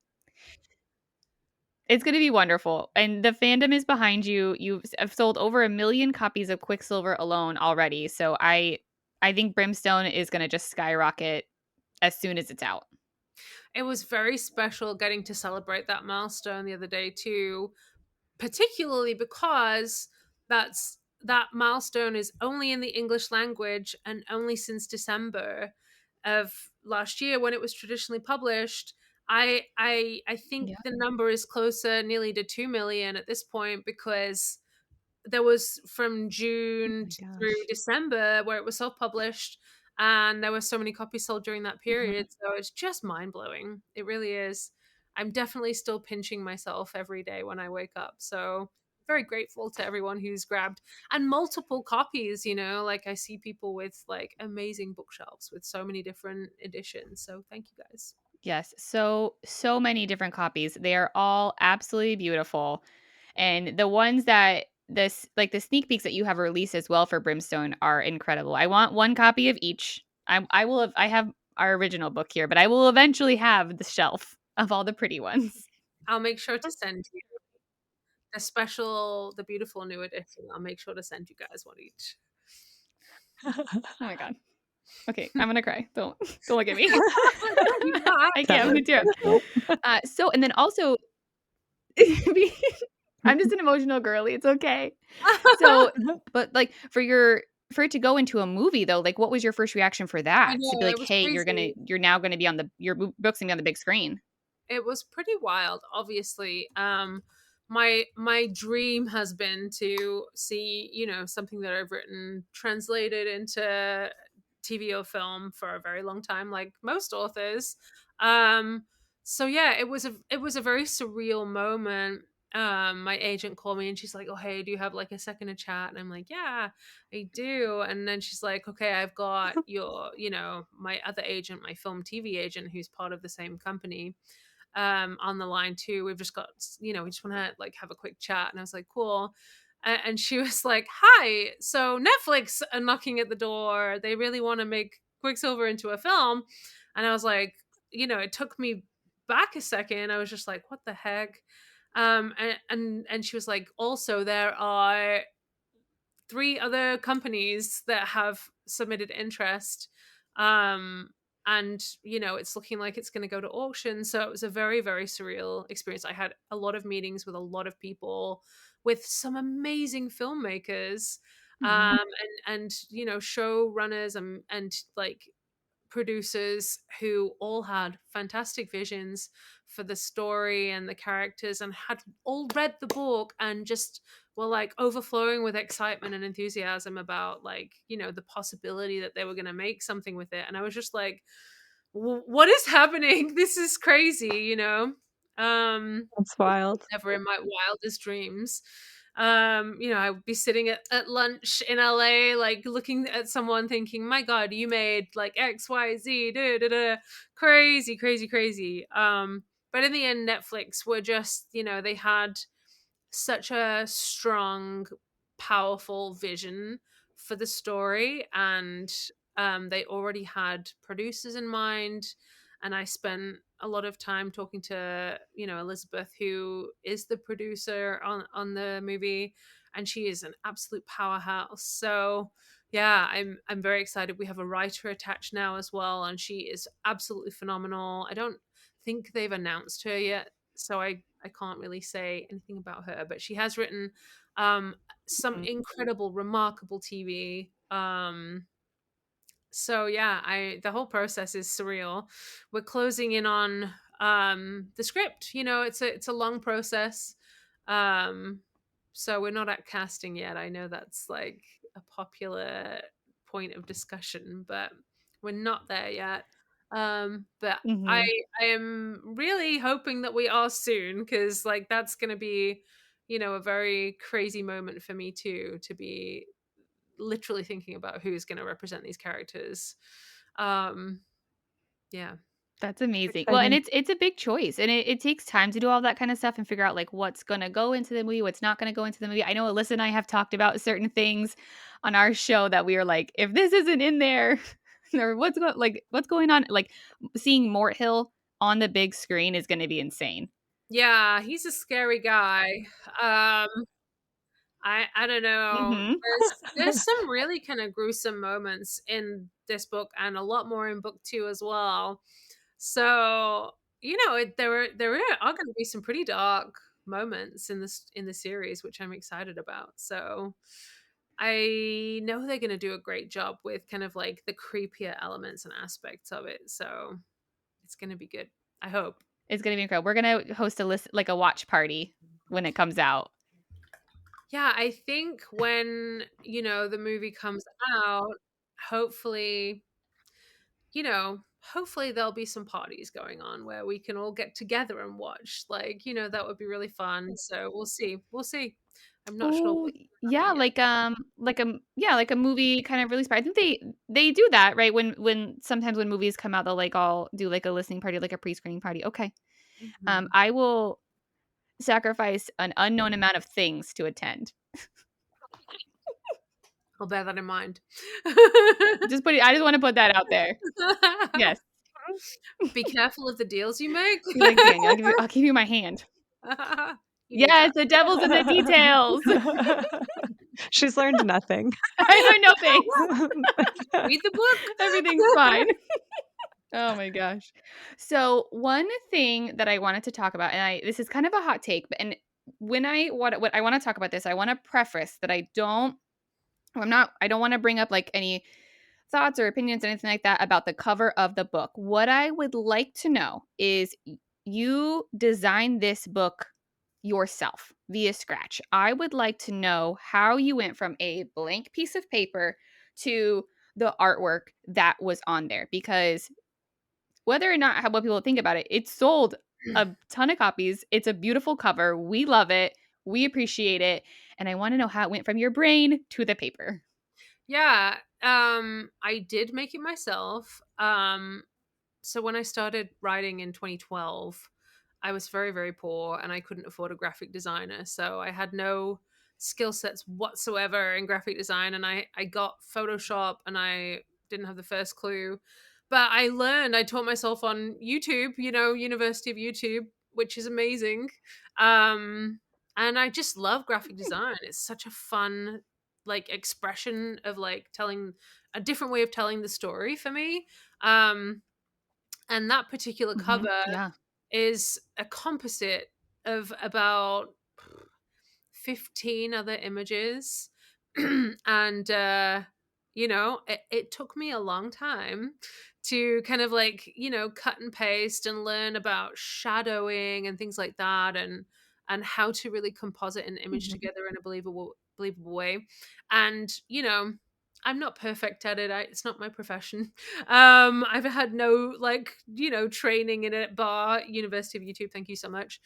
It's gonna be wonderful, and the fandom is behind you. Have sold over 1 million copies of Quicksilver alone already, so I think Brimstone is gonna just skyrocket as soon as it's out. It was very special getting to celebrate that milestone the other day too, particularly because that milestone is only in the English language and only since December of last year when it was traditionally published. I think Yeah. the number is closer nearly to 2 million at this point, because there was from Oh June my through gosh. December where it was self-published, and there were so many copies sold during that Mhm. period. So it's just mind-blowing. It really is. I'm definitely still pinching myself every day when I wake up. So very grateful to everyone who's grabbed, and multiple copies, like I see people with like amazing bookshelves with so many different editions. So thank you guys. Yes, so many different copies. They are all absolutely beautiful. And the ones that this like the sneak peeks that you have released as well for Brimstone are incredible. I want one copy of each. I have our original book here, but I will eventually have the shelf of all the pretty ones. I'll make sure to send you the beautiful new edition. I'll make sure to send you guys one each. Oh my god. Okay, I'm gonna cry. Don't look at me. Don't you not? I That can't. I'm was gonna tear so up. So and then also I'm just an emotional girly. It's okay. So, but like for it to go into a movie though, like what was your first reaction for I that? To be know, like, it was hey, crazy. you're now gonna be on book's gonna be on the big screen. It was pretty wild, obviously. My dream has been to see, something that I've written translated into TV or film for a very long time, like most authors. Um, so yeah, it was a very surreal moment. My agent called me and she's like, "Oh, hey, do you have like a second to chat?" And I'm like, "Yeah, I do." And then she's like, "Okay, I've got my other agent, my film TV agent, who's part of the same company, on the line too. We've just got, we just want to like have a quick chat." And I was like, "Cool." And she was like, "Hi, so Netflix are knocking at the door. They really want to make Quicksilver into a film." And I was like, it took me back a second. I was just like, "What the heck?" And she was like, "Also, there are 3 other companies that have submitted interest, um and it's looking like it's going to go to auction." So it was a very, very surreal experience. I had a lot of meetings with a lot of people, with some amazing filmmakers, Mhm. and showrunners, and like producers who all had fantastic visions for the story and the characters, and had all read the book and just were like overflowing with excitement and enthusiasm about, like, the possibility that they were going to make something with it. And I was just like, what is happening? This is crazy, um That's wild. never in my wildest dreams. I would be sitting at lunch in LA, like looking at someone thinking, "My God, you made like XYZ, da, da, da. Crazy, crazy, crazy." But in the end, Netflix were just, they had such a strong, powerful vision for the story, and they already had producers in mind. And I spent a lot of time talking to, Elizabeth, who is the producer on the movie, and she is an absolute powerhouse. So Yeah, I'm very excited. We have a writer attached now as well, and she is absolutely phenomenal. I don't think they've announced her yet, so I can't really say anything about her, but she has written some Mhm. incredible, remarkable TV. So yeah, I the whole process is surreal. We're closing in on the script. You know, it's a long process. Um so we're not at casting yet. I know that's like a popular point of discussion, but we're not there yet. But I Hmm. I am really hoping that we are soon, cuz like that's going to be, you know, a very crazy moment for me too, to be literally thinking about who's going to represent these characters. Um, yeah. That's amazing. Well, and Exciting. it's a big choice, and it takes time to do all that kind of stuff and figure out like what's gonna go into the movie, what's not gonna go into the movie. I know Alyssa and I have talked about certain things on our show that we are like, if this isn't in there, or what's going on, like seeing Mort Hill on the big screen is gonna be insane. Yeah, he's a scary guy. Um, I don't know. Hmm. There's some really kind of gruesome moments in this book, and a lot more in book 2 as well. So, you know, are going to be some pretty dark moments in the series, which I'm excited about. So, I know they're going to do a great job with kind of like the creepier elements and aspects of it. So, it's going to be good. I hope. It's gonna be incredible. We're gonna host a list like a watch party when it comes out. Yeah, I think when, you know, the movie comes out, hopefully, you know, hopefully there'll be some parties going on where we can all get together and watch. Like, you know, that would be really fun. So we'll see. We'll see. I'm not sure Oh, what's gonna yeah, happen yet. like a movie kind of release party. I think they do that, right? When sometimes when movies come out, they'll like all do like a listening party, like a pre-screening party. Okay. Mhm. I will sacrifice an unknown amount of things to attend. I'll bear that in mind. I just want to put that out there. Yes. Be careful of the deals you make. Be like, Daniel, I'll give you my hand. You need Yes, that. the devil's in the details. She's learned nothing. I learned no things. Read the book. Everything's fine. Oh my gosh. So one thing that I wanted to talk about, and this is kind of a hot take, but and when what I want to talk about this, I want to preface that I don't want to bring up like any thoughts or opinions or anything like that about the cover of the book. What I would like to know is you designed this book yourself via Scratch. I would like to know how you went from a blank piece of paper to the artwork that was on there, because whether or not what people think about it, it sold a ton of copies. It's a beautiful cover. We love it. We appreciate it. And I want to know how it went from your brain to the paper. Yeah, I did make it myself. So when I started writing in 2012, I was very, very poor and I couldn't afford a graphic designer. So I had no skill sets whatsoever in graphic design. And I got Photoshop and I didn't have the first clue. But I taught myself on YouTube, you know, University of YouTube, which is amazing. And I just love graphic design. It's such a fun, like, expression of like telling a different way of telling the story for me. Um, and that particular cover Yeah. is a composite of about 15 other images. And you know, it took me a long time to kind of like, you know, cut and paste and learn about shadowing and things like that, and how to really composite an image Mhm. together in a believable way. And you know, I'm not perfect at it. It's not my profession. I've had no, like, you know, training in it, bar University of YouTube. Thank you so much.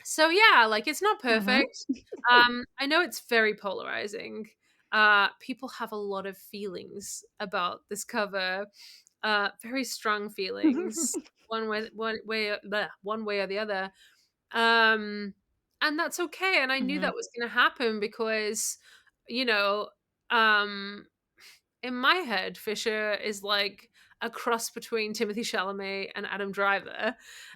So yeah, like, it's not Mhm. perfect. I know it's very polarizing. People have a lot of feelings about this cover. Very strong feelings, one way or the other. Um, and that's okay. And I knew Mhm. that was going to happen because, you know, um, in my head, Fisher is like a cross between Timothy Chalamet and Adam Driver.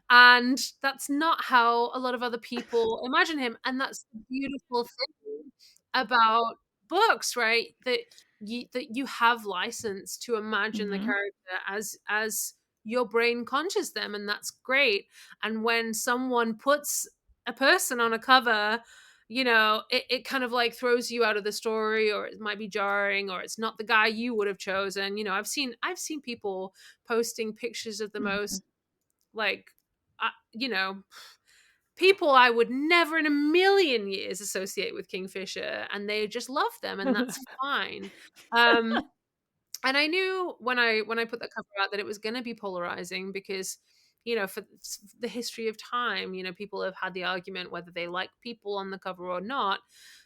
And that's not how a lot of other people imagine him. And that's the beautiful thing about books, right? That you have license to imagine the Mhm. character as your brain conjures them, and that's great. And when someone puts a person on a cover, it kind of like throws you out of the story, or it might be jarring, or it's not the guy you would have chosen. I've seen people posting pictures of the Mhm. most like people I would never in a million years associate with Kingfisher, and they just love them, and that's fine. Um, and I knew when I put that cover out that it was going to be polarizing because, for the history of time, people have had the argument whether they like people on the cover or not.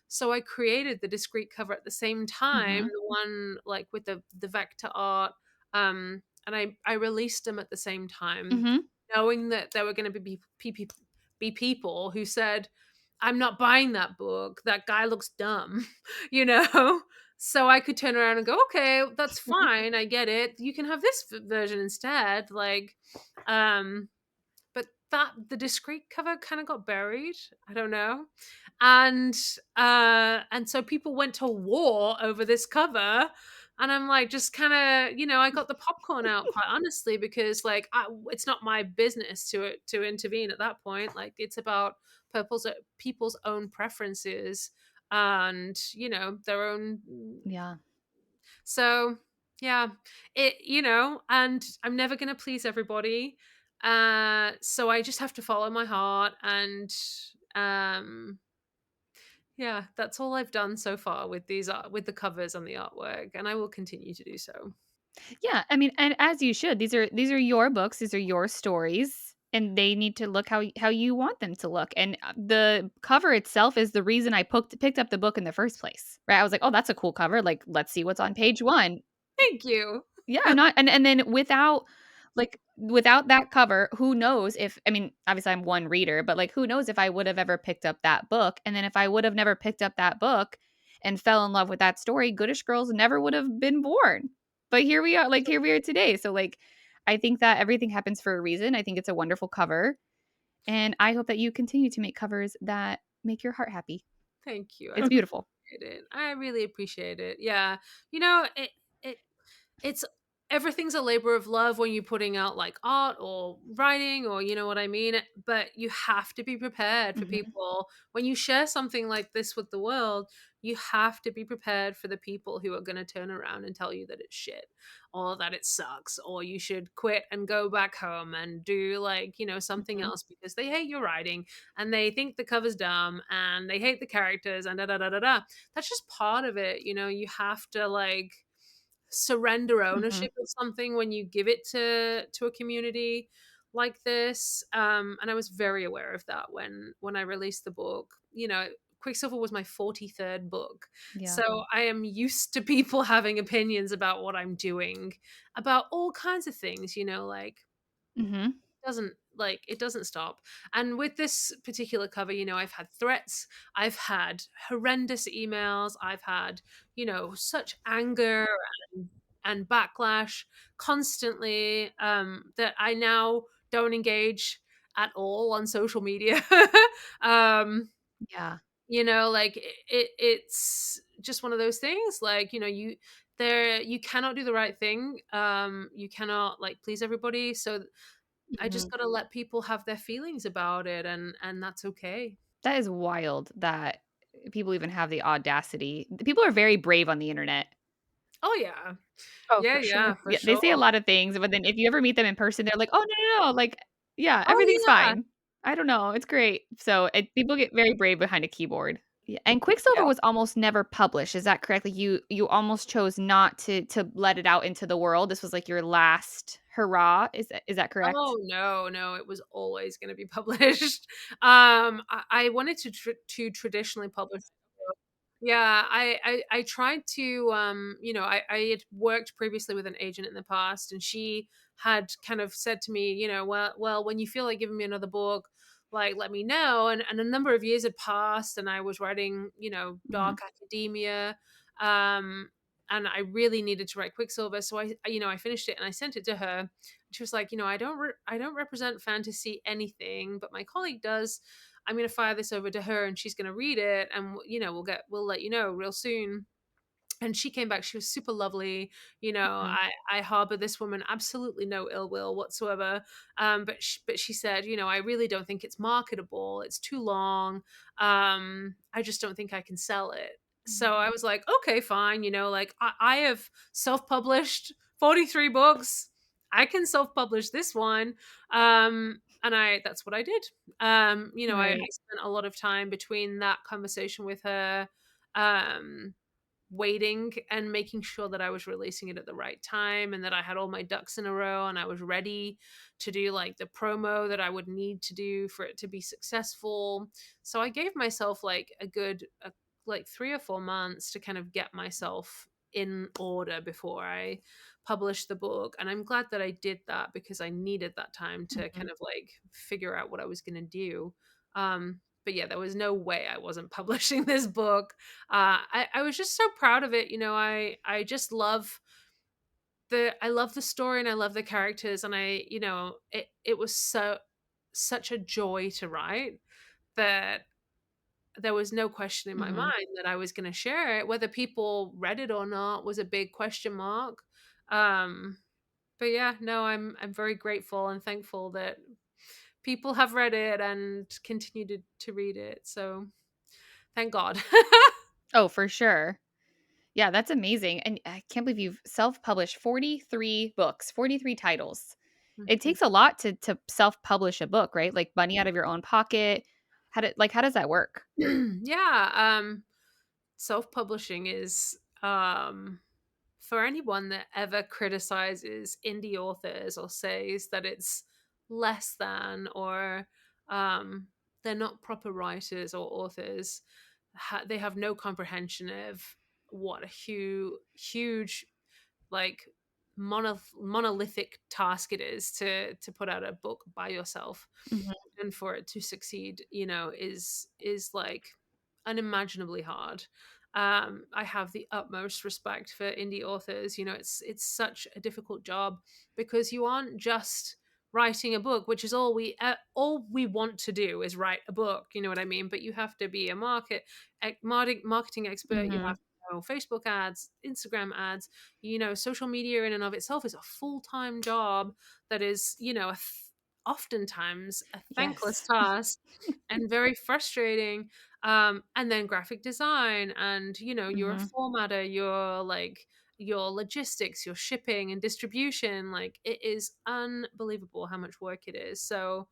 So I created the discrete cover at the same time, Mhm. the one like with the vector art, and I released them at the same time, Mhm. knowing that there were going to be people who said, "I'm not buying that book. That guy looks dumb," you know. So I could turn around and go, "Okay, that's fine. I get it. You can have this version instead." Like, um, but that the discrete cover kind of got buried. I don't know. And so people went to war over this cover, and I'm like, just kind of, I got the popcorn out, quite honestly, because like it's not my business to intervene at that point. Like, it's about people's own preferences, and their own. Yeah. So yeah, and I'm never gonna please everybody. So I just have to follow my heart, and um yeah, that's all I've done so far with with the covers and the artwork, and I will continue to do so. Yeah, I mean, and as you should. These are your books, these are your stories, and they need to look how you want them to look. And the cover itself is the reason I picked up the book in the first place. Right? I was like, "Oh, that's a cool cover. Like, let's see what's on page 1." Thank you. Yeah, I'm not and then without that cover, who knows if I mean, obviously I'm one reader, but like who knows if I would have ever picked up that book. And then if I would have never picked up that book and fell in love with that story, Goodish Girls never would have been born. But here we are today. So like I think that everything happens for a reason. I think it's a wonderful cover. And I hope that you continue to make covers that make your heart happy. Thank you. I It's beautiful. appreciate it. I really appreciate it. Yeah. It it's everything's a labor of love when you're putting out like art or writing, or you know what I mean, but you have to be prepared for Mhm. people when you share something like this with the world. You have to be prepared for the people who are going to turn around and tell you that it's shit, or that it sucks, or you should quit and go back home and do like something Mhm. else because they hate your writing, and they think the cover's dumb, and they hate the characters, and da da da da da. That's just part of it. You have to like surrender Mhm. ownership of something when you give it to a community like this. And I was very aware of that when I released the book. Quicksilver was my 43rd book, Yeah. so I am used to people having opinions about what I'm doing, about all kinds of things, like Mhm. it doesn't stop. And with this particular cover, I've had threats, I've had horrendous emails, I've had such anger and backlash constantly, that I now don't engage at all on social media. um Yeah. like it's just one of those things, like you cannot do the right thing, you cannot like please everybody, so I just Mhm. got to let people have their feelings about it, and that's okay. That is wild that people even have the audacity. People are very brave on the internet. Oh yeah. Oh, Yeah, for yeah, sure. for Yeah, they sure. say a lot of things, but then if you ever meet them in person, they're like, "Oh, no, no, no, like, yeah, Oh, everything's yeah. fine. I don't know, it's great." So, people get very brave behind a keyboard. Yeah, and Quicksilver Yeah. was almost never published, is that correct? Like, you almost chose not to let it out into the world. This was, like, your last hurrah. Is that correct? Oh no, no, it was always going to be published. I wanted to traditionally publish. Yeah, I tried to, I had worked previously with an agent in the past, and she had kind of said to me, well, when you feel like giving me another book, like let me know. And a number of years had passed, and I was writing, Mhm. dark academia, um, and I really needed to write Quicksilver, so I finished it and I sent it to her. She was like, I don't represent fantasy anything, but my colleague does. I'm going to fire this over to her and she's going to read it, and we'll let you know real soon. And she came back. She was super lovely. Mhm. I harbor this woman absolutely no ill will whatsoever. But she said, I really don't think it's marketable. It's too long. I just don't think I can sell it. So I was like, okay, fine. Like I have self-published 43 books. I can self-publish this one. And that's what I did. I Right. spent a lot of time between that conversation with her, um waiting and making sure that I was releasing it at the right time, and that I had all my ducks in a row, and I was ready to do like the promo that I would need to do for it to be successful. So I gave myself like like 3 or 4 months to kind of get myself in order before I published the book. And I'm glad that I did that, because I needed that time to Mhm. kind of like figure out what I was going to do. But yeah, there was no way I wasn't publishing this book. I was just so proud of it. I just love I love the story, and I love the characters, and it was such a joy to write, that there was no question in my Mhm. mind that I was going to share it. Whether people read it or not was a big question mark. Um, but yeah, no, I'm very grateful and thankful that people have read it and continue to read it. So thank God. Oh, for sure. Yeah, that's amazing. And I can't believe you've self-published 43 books, 43 titles. It Mhm. takes a lot to self-publish a book, right? Like money out of your own pocket. How does that work? Yeah, self-publishing is, for anyone that ever criticizes indie authors or says that it's less than, or um they're not proper writers or authors, they have no comprehension of what a huge, like, monolithic task it is to put out a book by yourself, Mhm. and for it to succeed, is like unimaginably hard. I have the utmost respect for indie authors. It's such a difficult job, because you aren't just writing a book, which is all we want to do is write a book. You know what I mean? But you have to be a marketing expert. You have Mhm. to know Facebook ads, Instagram ads. Social media in and of itself is a full-time job that is, oftentimes a thankless Yes. task, and very frustrating. And then graphic design, and you're a Mhm. formatter, you're like your logistics, your shipping and distribution. Like, it is unbelievable how much work it is. So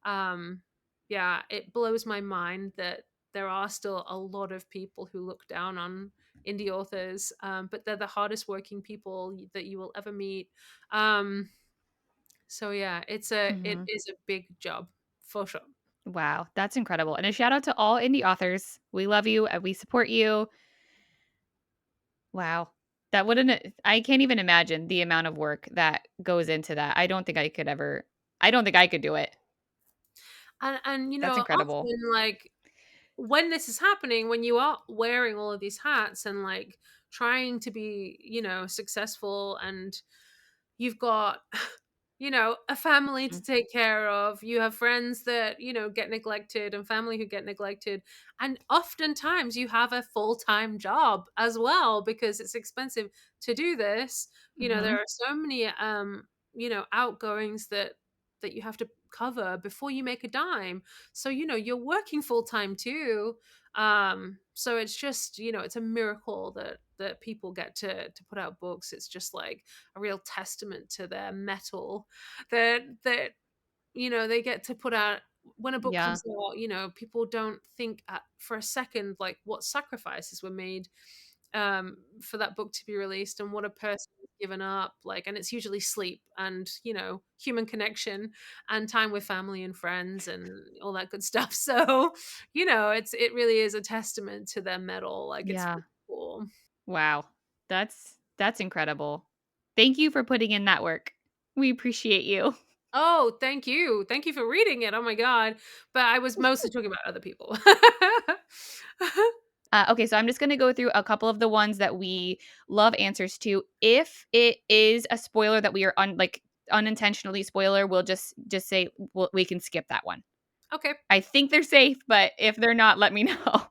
um yeah, it blows my mind that there are still a lot of people who look down on indie authors, but they're the hardest working people that you will ever meet. So yeah, it Mhm. is a big job, for sure. Wow, that's incredible. And a shout out to all indie authors. We love you and we support you. Wow. That wouldn't I can't even imagine the amount of work that goes into that. I don't think I could do it. And That's incredible. often, like, when this is happening, when you are wearing all of these hats and like trying to be, successful, and you've got a family to Mhm. take care of, you have friends that get neglected, and family who get neglected, and oftentimes you have a full-time job as well, because it's expensive to do this. There Mhm. are so many outgoings that you have to cover before you make a dime. So you're working full-time too. So it's just, it's a miracle that people get to put out books. It's just like a real testament to their metal, that they get to put out. When a book Yeah. comes out, people don't think for a second like what sacrifices were made, for that book to be released, and what a person has given up, like. And it's usually sleep, and human connection, and time with family and friends, and all that good stuff. So it really is a testament to their metal. Like, it's Yeah. really cool. Wow. That's incredible. Thank you for putting in that work. We appreciate you. Oh, thank you for reading it. Oh my god. But I was mostly talking about other people. Okay, so I'm just going to go through a couple of the ones that we love answers to. If it is a spoiler that we are unintentionally spoiler, we'll just say we can skip that one. Okay. I think they're safe, but if they're not, let me know.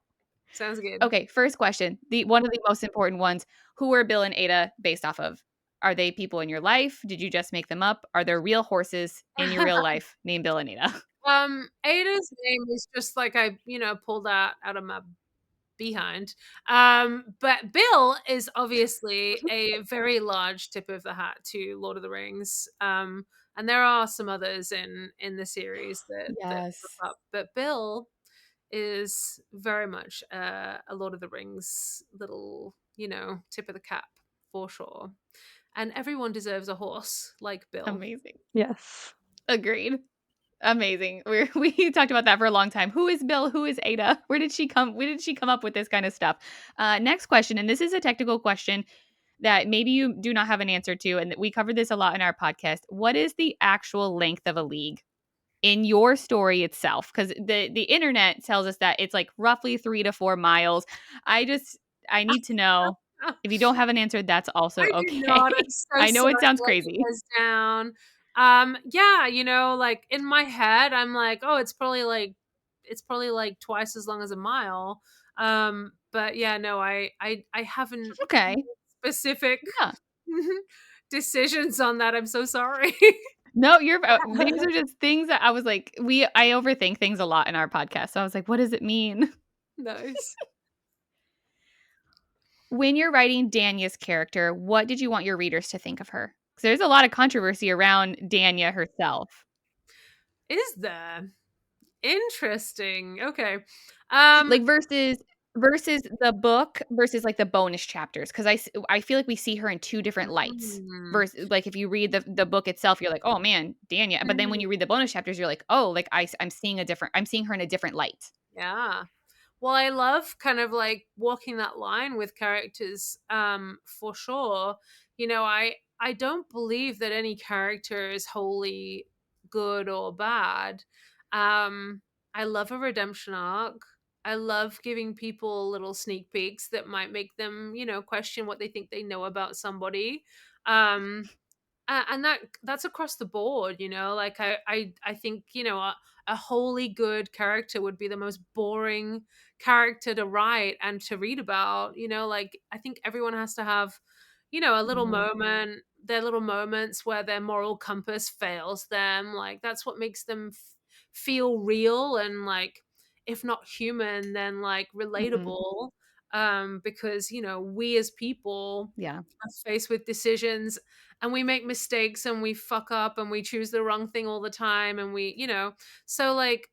Sounds good. Okay, first question. One of the most important ones. Who are Bill and Ada based off of? Are they people in your life? Did you just make them up? Are there real horses in your real life named Bill and Ada? Ada's name is just like I, pulled that out of my behind. But Bill is obviously a very large tip of the hat to Lord of the Rings. And there are some others in the series that Yes. pop up, but Bill is very much a Lord of the Rings little, tip of the cap for sure. And everyone deserves a horse like Bill. Amazing. Yes. Agreed. Amazing. We talked about that for a long time. Who is Bill? Who is Ada? Where did she come up with this kind of stuff? Next question, and this is a technical question that maybe you do not have an answer to, and we covered this a lot in our podcast. What is the actual length of a league in your story itself? Because the internet tells us that it's like roughly 3 to 4 miles. I need to know. If you don't have an answer, that's also I do okay. not. I'm so I know sorry. it sounds I let you crazy. guys down. Yeah, like in my head, I'm like, oh, it's probably like twice as long as a mile. But yeah, no, I haven't Okay. specific Yeah. decisions on that. I'm so sorry. No, these are just things that I was like, I overthink things a lot in our podcast. So I was like, what does it mean? Nice. When you're writing Danya's character, what did you want your readers to think of her? Because there's a lot of controversy around Danya herself. Is there? Interesting. Okay. Like versus the book versus like the bonus chapters, because I feel like we see her in two different lights. Mhm. Versus like if you read the book itself, you're like, oh man, Danya. But then when you read the bonus chapters, you're like, oh, like I'm seeing her in a different light. Yeah. Well, I love kind of like walking that line with characters, for sure. I don't believe that any character is wholly good or bad. Um, I love a redemption arc. I love giving people little sneak peeks that might make them, question what they think they know about somebody. Um, and that's across the board, like I think, a wholly good character would be the most boring character to write and to read about. Like I think everyone has to have, a little Mhm. moment, their little moments where their moral compass fails them. Like that's what makes them feel real and, like, if not human, then like Mhm. relatable. Because we as people Yeah. are faced with decisions, and we make mistakes and we fuck up and we choose the wrong thing all the time, and so like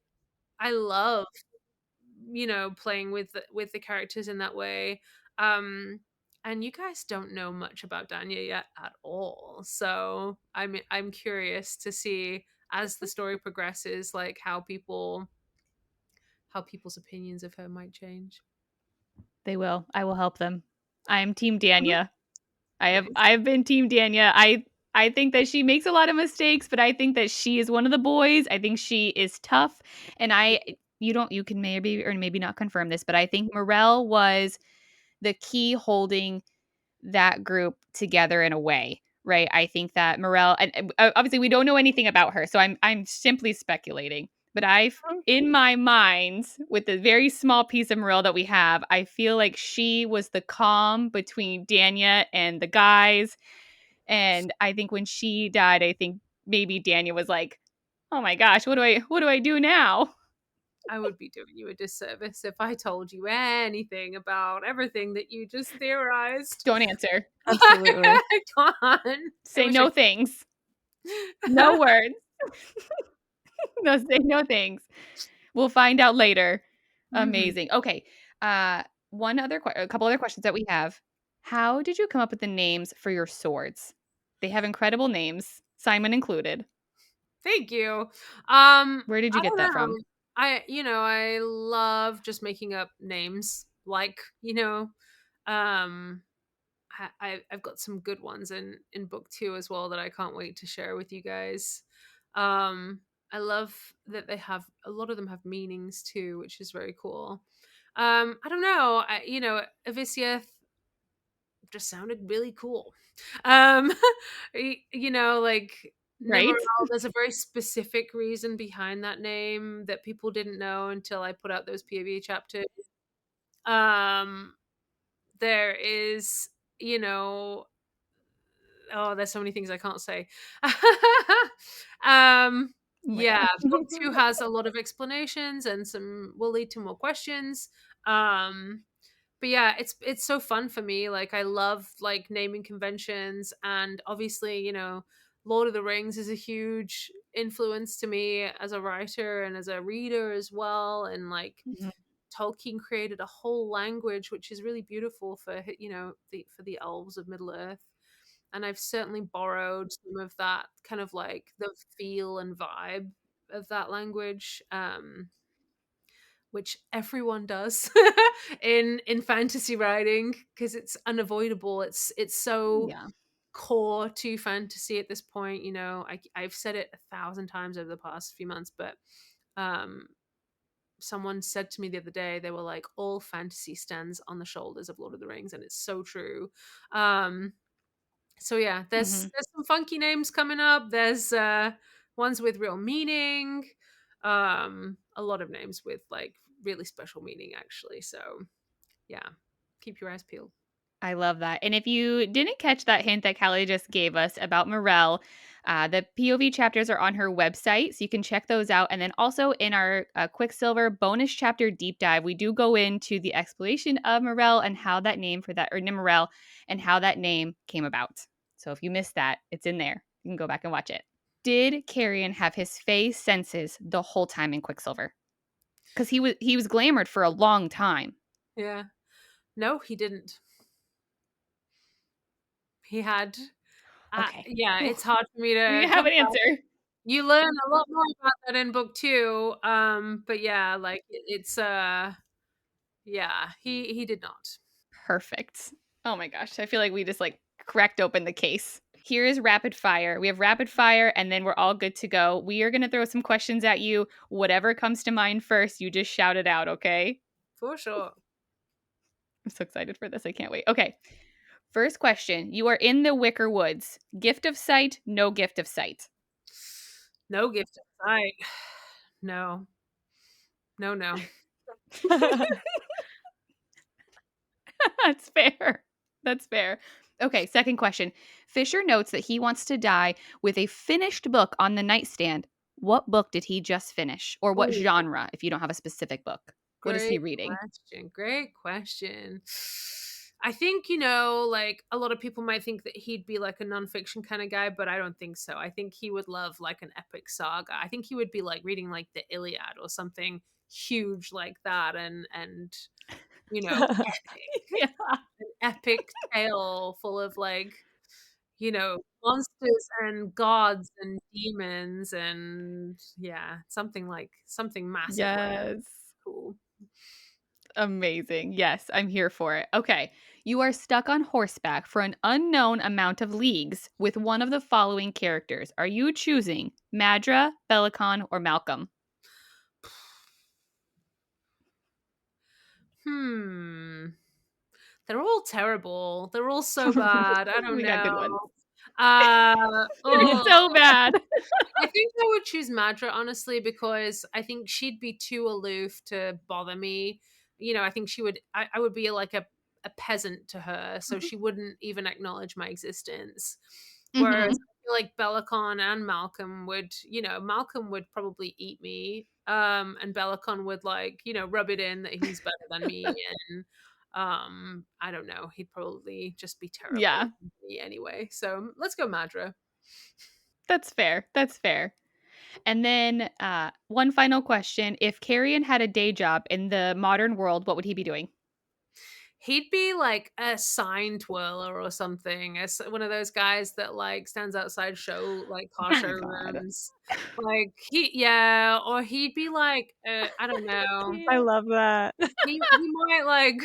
I love, playing with the characters in that way. um and you guys don't know much about Danya yet at all, so I'm curious to see as the story progresses, like how people's opinions of her might change. They will. I will help them. I am Team Danya. Nice. I've been Team Danya. I think that she makes a lot of mistakes, but I think that she is one of the boys. I think she is tough, and you can maybe or maybe not confirm this, but I think Morel was the key holding that group together in a way, right? I think that Morel, and obviously we don't know anything about her, so I'm simply speculating. But in my mind, with the very small piece of Morel that we have, I feel like she was the calm between Danya and the guys. And I think when she died, I think maybe Danya was like, "Oh my gosh, what do I do now?" I would be doing you a disservice if I told you anything about everything that you just theorized. Don't answer. Absolutely. I can't. I Say wish I no things. No words. No, say no things. We'll find out later. Mhm. Amazing. Okay. Uh, a couple other questions that we have. How did you come up with the names for your swords? They have incredible names, Simon included. Thank you. Where did you I get don't that know. from? I love just making up names. Like, um I've got some good ones in book 2 as well that I can't wait to share with you guys. Um I love that a lot of them have meanings too, which is very cool. I don't know. Aviciath just sounded really cool. Um like, right? Nimmerell, there's a very specific reason behind that name that people didn't know until I put out those POV chapters. Um, there is, you know, oh, there's so many things I can't say. Oh my Yeah, god. book 2 has a lot of explanations and some will lead to more questions. Um, but yeah, it's so fun for me. Like I love like naming conventions, and obviously, Lord of the Rings is a huge influence to me as a writer and as a reader as well. And like Mhm. Tolkien created a whole language which is really beautiful for for the elves of Middle Earth. And I've certainly borrowed some of that kind of like the feel and vibe of that language. Which everyone does in fantasy writing because it's unavoidable. It's so Yeah. core to fantasy at this point. I've said it 1,000 times over the past few months, but um, someone said to me the other day, they were like, all fantasy stands on the shoulders of Lord of the Rings, and it's so true. Um, so yeah, there's Mhm. there's some funky names coming up. There's ones with real meaning. A lot of names with like really special meaning actually. So yeah, keep your eyes peeled. I love that. And if you didn't catch that hint that Callie just gave us about Morel, the POV chapters are on her website, so you can check those out. And then also in our Quicksilver bonus chapter deep dive, we do go into the explanation of Morel and how that name for that, or Nimmerel, and how that name came about. So if you missed that, it's in there. You can go back and watch it. Did Carrion have his Fae senses the whole time in Quicksilver? Because he was glamored for a long time. Yeah. No, he didn't. He had Okay. yeah, Whew. it's hard for me We to have come an answer. You learn a lot more about that in book 2. But yeah, like it's yeah, he did not. Perfect. Oh my gosh. I feel like we just like cracked open the case. Here is rapid fire. We have rapid fire and then we're all good to go. We are going to throw some questions at you. Whatever comes to mind first, you just shout it out, okay? For sure. I'm so excited for this. I can't wait. Okay. First question. You are in the Wicker Woods. Gift of sight, no gift of sight. No gift of sight. No. No, no. That's fair. That's fair. Okay, second question. Fisher notes that he wants to die with a finished book on the nightstand. What book did he just finish? Or what Ooh, genre, if you don't have a specific book? What is he great reading? question. Great question. I think, like a lot of people might think that he'd be like a nonfiction kind of guy, but I don't think so. I think he would love like an epic saga. I think he would be like reading like the Iliad or something huge like that and epic, Yeah. an epic tale full of like, monsters and gods and demons and yeah, something massive like Yes. cool. Amazing. Yes, I'm here for it. Okay. You are stuck on horseback for an unknown amount of leagues with one of the following characters. Are you choosing Madra, Belicon, or Malcolm? Hmm. They're all terrible. They're all so bad. I don't We got good know. ones. They're Oh, so bad. I think I would choose Madra honestly because I think she'd be too aloof to bother me. I think I would be like a peasant to her, so she wouldn't even acknowledge my existence. Whereas Hmm. I feel like Belicon and Malcolm would, Malcolm would probably eat me. And Belicon would like, rub it in that he's better than me. And I don't know, he'd probably just be terrible Yeah, to me anyway. So let's go Madra. that's fair. That's fair. And then one final question. If Carrion had a day job in the modern world, what would he be doing? He'd be like a sign twirler or something, as one of those guys that like stands outside car Oh my God. showrooms. Like yeah, or he'd be like I don't know. I Can't. love that. He might like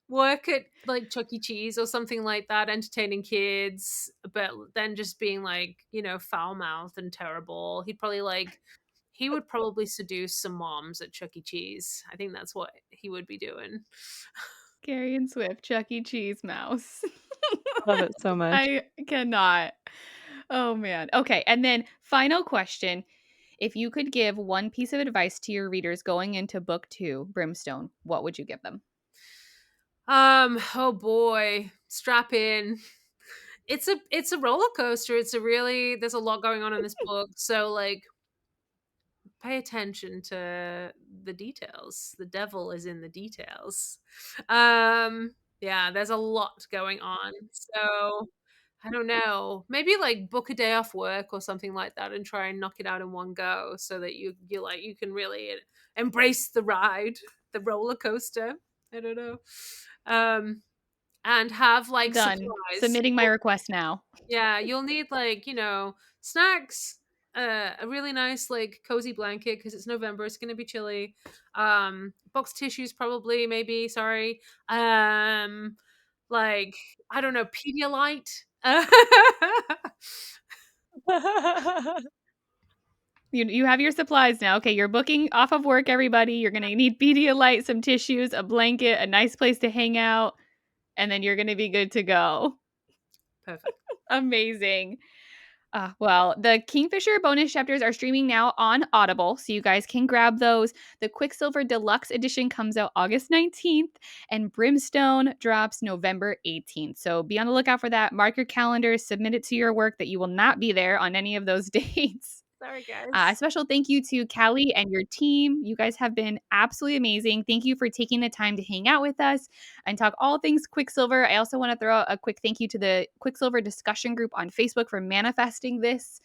work at like Chuck E. Cheese or something like that, entertaining kids, but then just being like, foul mouthed and terrible. He would probably seduce some moms at Chuck E. Cheese. I think that's what he would be doing. Carrion Swift, Chuck E. Cheese mouse. Love it so much. I cannot. Oh, man. Okay. And then final question. If you could give one piece of advice to your readers going into book 2, Brimstone, what would you give them? Oh boy, strap in. It's a roller coaster. There's a lot going on in this book. So like pay attention to the details. The devil is in the details. Yeah, there's a lot going on. So I don't know. Maybe like book a day off work or something like that and try and knock it out in one go so that you can really embrace the ride, the roller coaster. I don't know. And have like Done. supplies. Submitting my request now. Yeah, you'll need like, snacks, a really nice like cozy blanket because it's November, it's gonna be chilly. Box tissues probably, maybe, sorry. Like, I don't know, Pedialyte. You have your supplies now. Okay, you're booking off of work, everybody. You're going to need Pedialyte, some tissues, a blanket, a nice place to hang out, and then you're going to be good to go. Perfect. Amazing. Well, the Kingfisher bonus chapters are streaming now on Audible, so you guys can grab those. The Quicksilver Deluxe Edition comes out August 19th, and Brimstone drops November 18th. So be on the lookout for that. Mark your calendars, submit it to your work that you will not be there on any of those dates. Sorry, A guys. special thank you to Callie and your team. You guys have been absolutely amazing. Thank you for taking the time to hang out with us and talk all things Quicksilver. I also want to throw out a quick thank you to the Quicksilver discussion group on Facebook for manifesting this.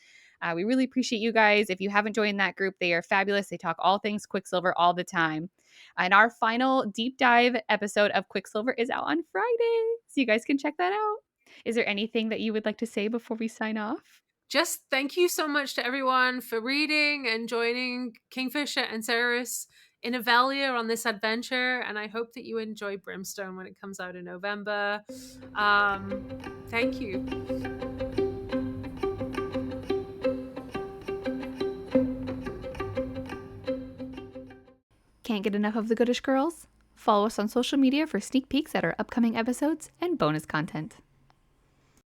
We really appreciate you guys. If you haven't joined that group, they are fabulous. They talk all things Quicksilver all the time. And our final deep dive episode of Quicksilver is out on Friday, so you guys can check that out. Is there anything that you would like to say before we sign off? Just thank you so much to everyone for reading and joining Kingfisher and Ceres in Avelia on this adventure, and I hope that you enjoy Brimstone when it comes out in November. Thank you. Can't get enough of the Goodish Girls? Follow us on social media for sneak peeks at our upcoming episodes and bonus content.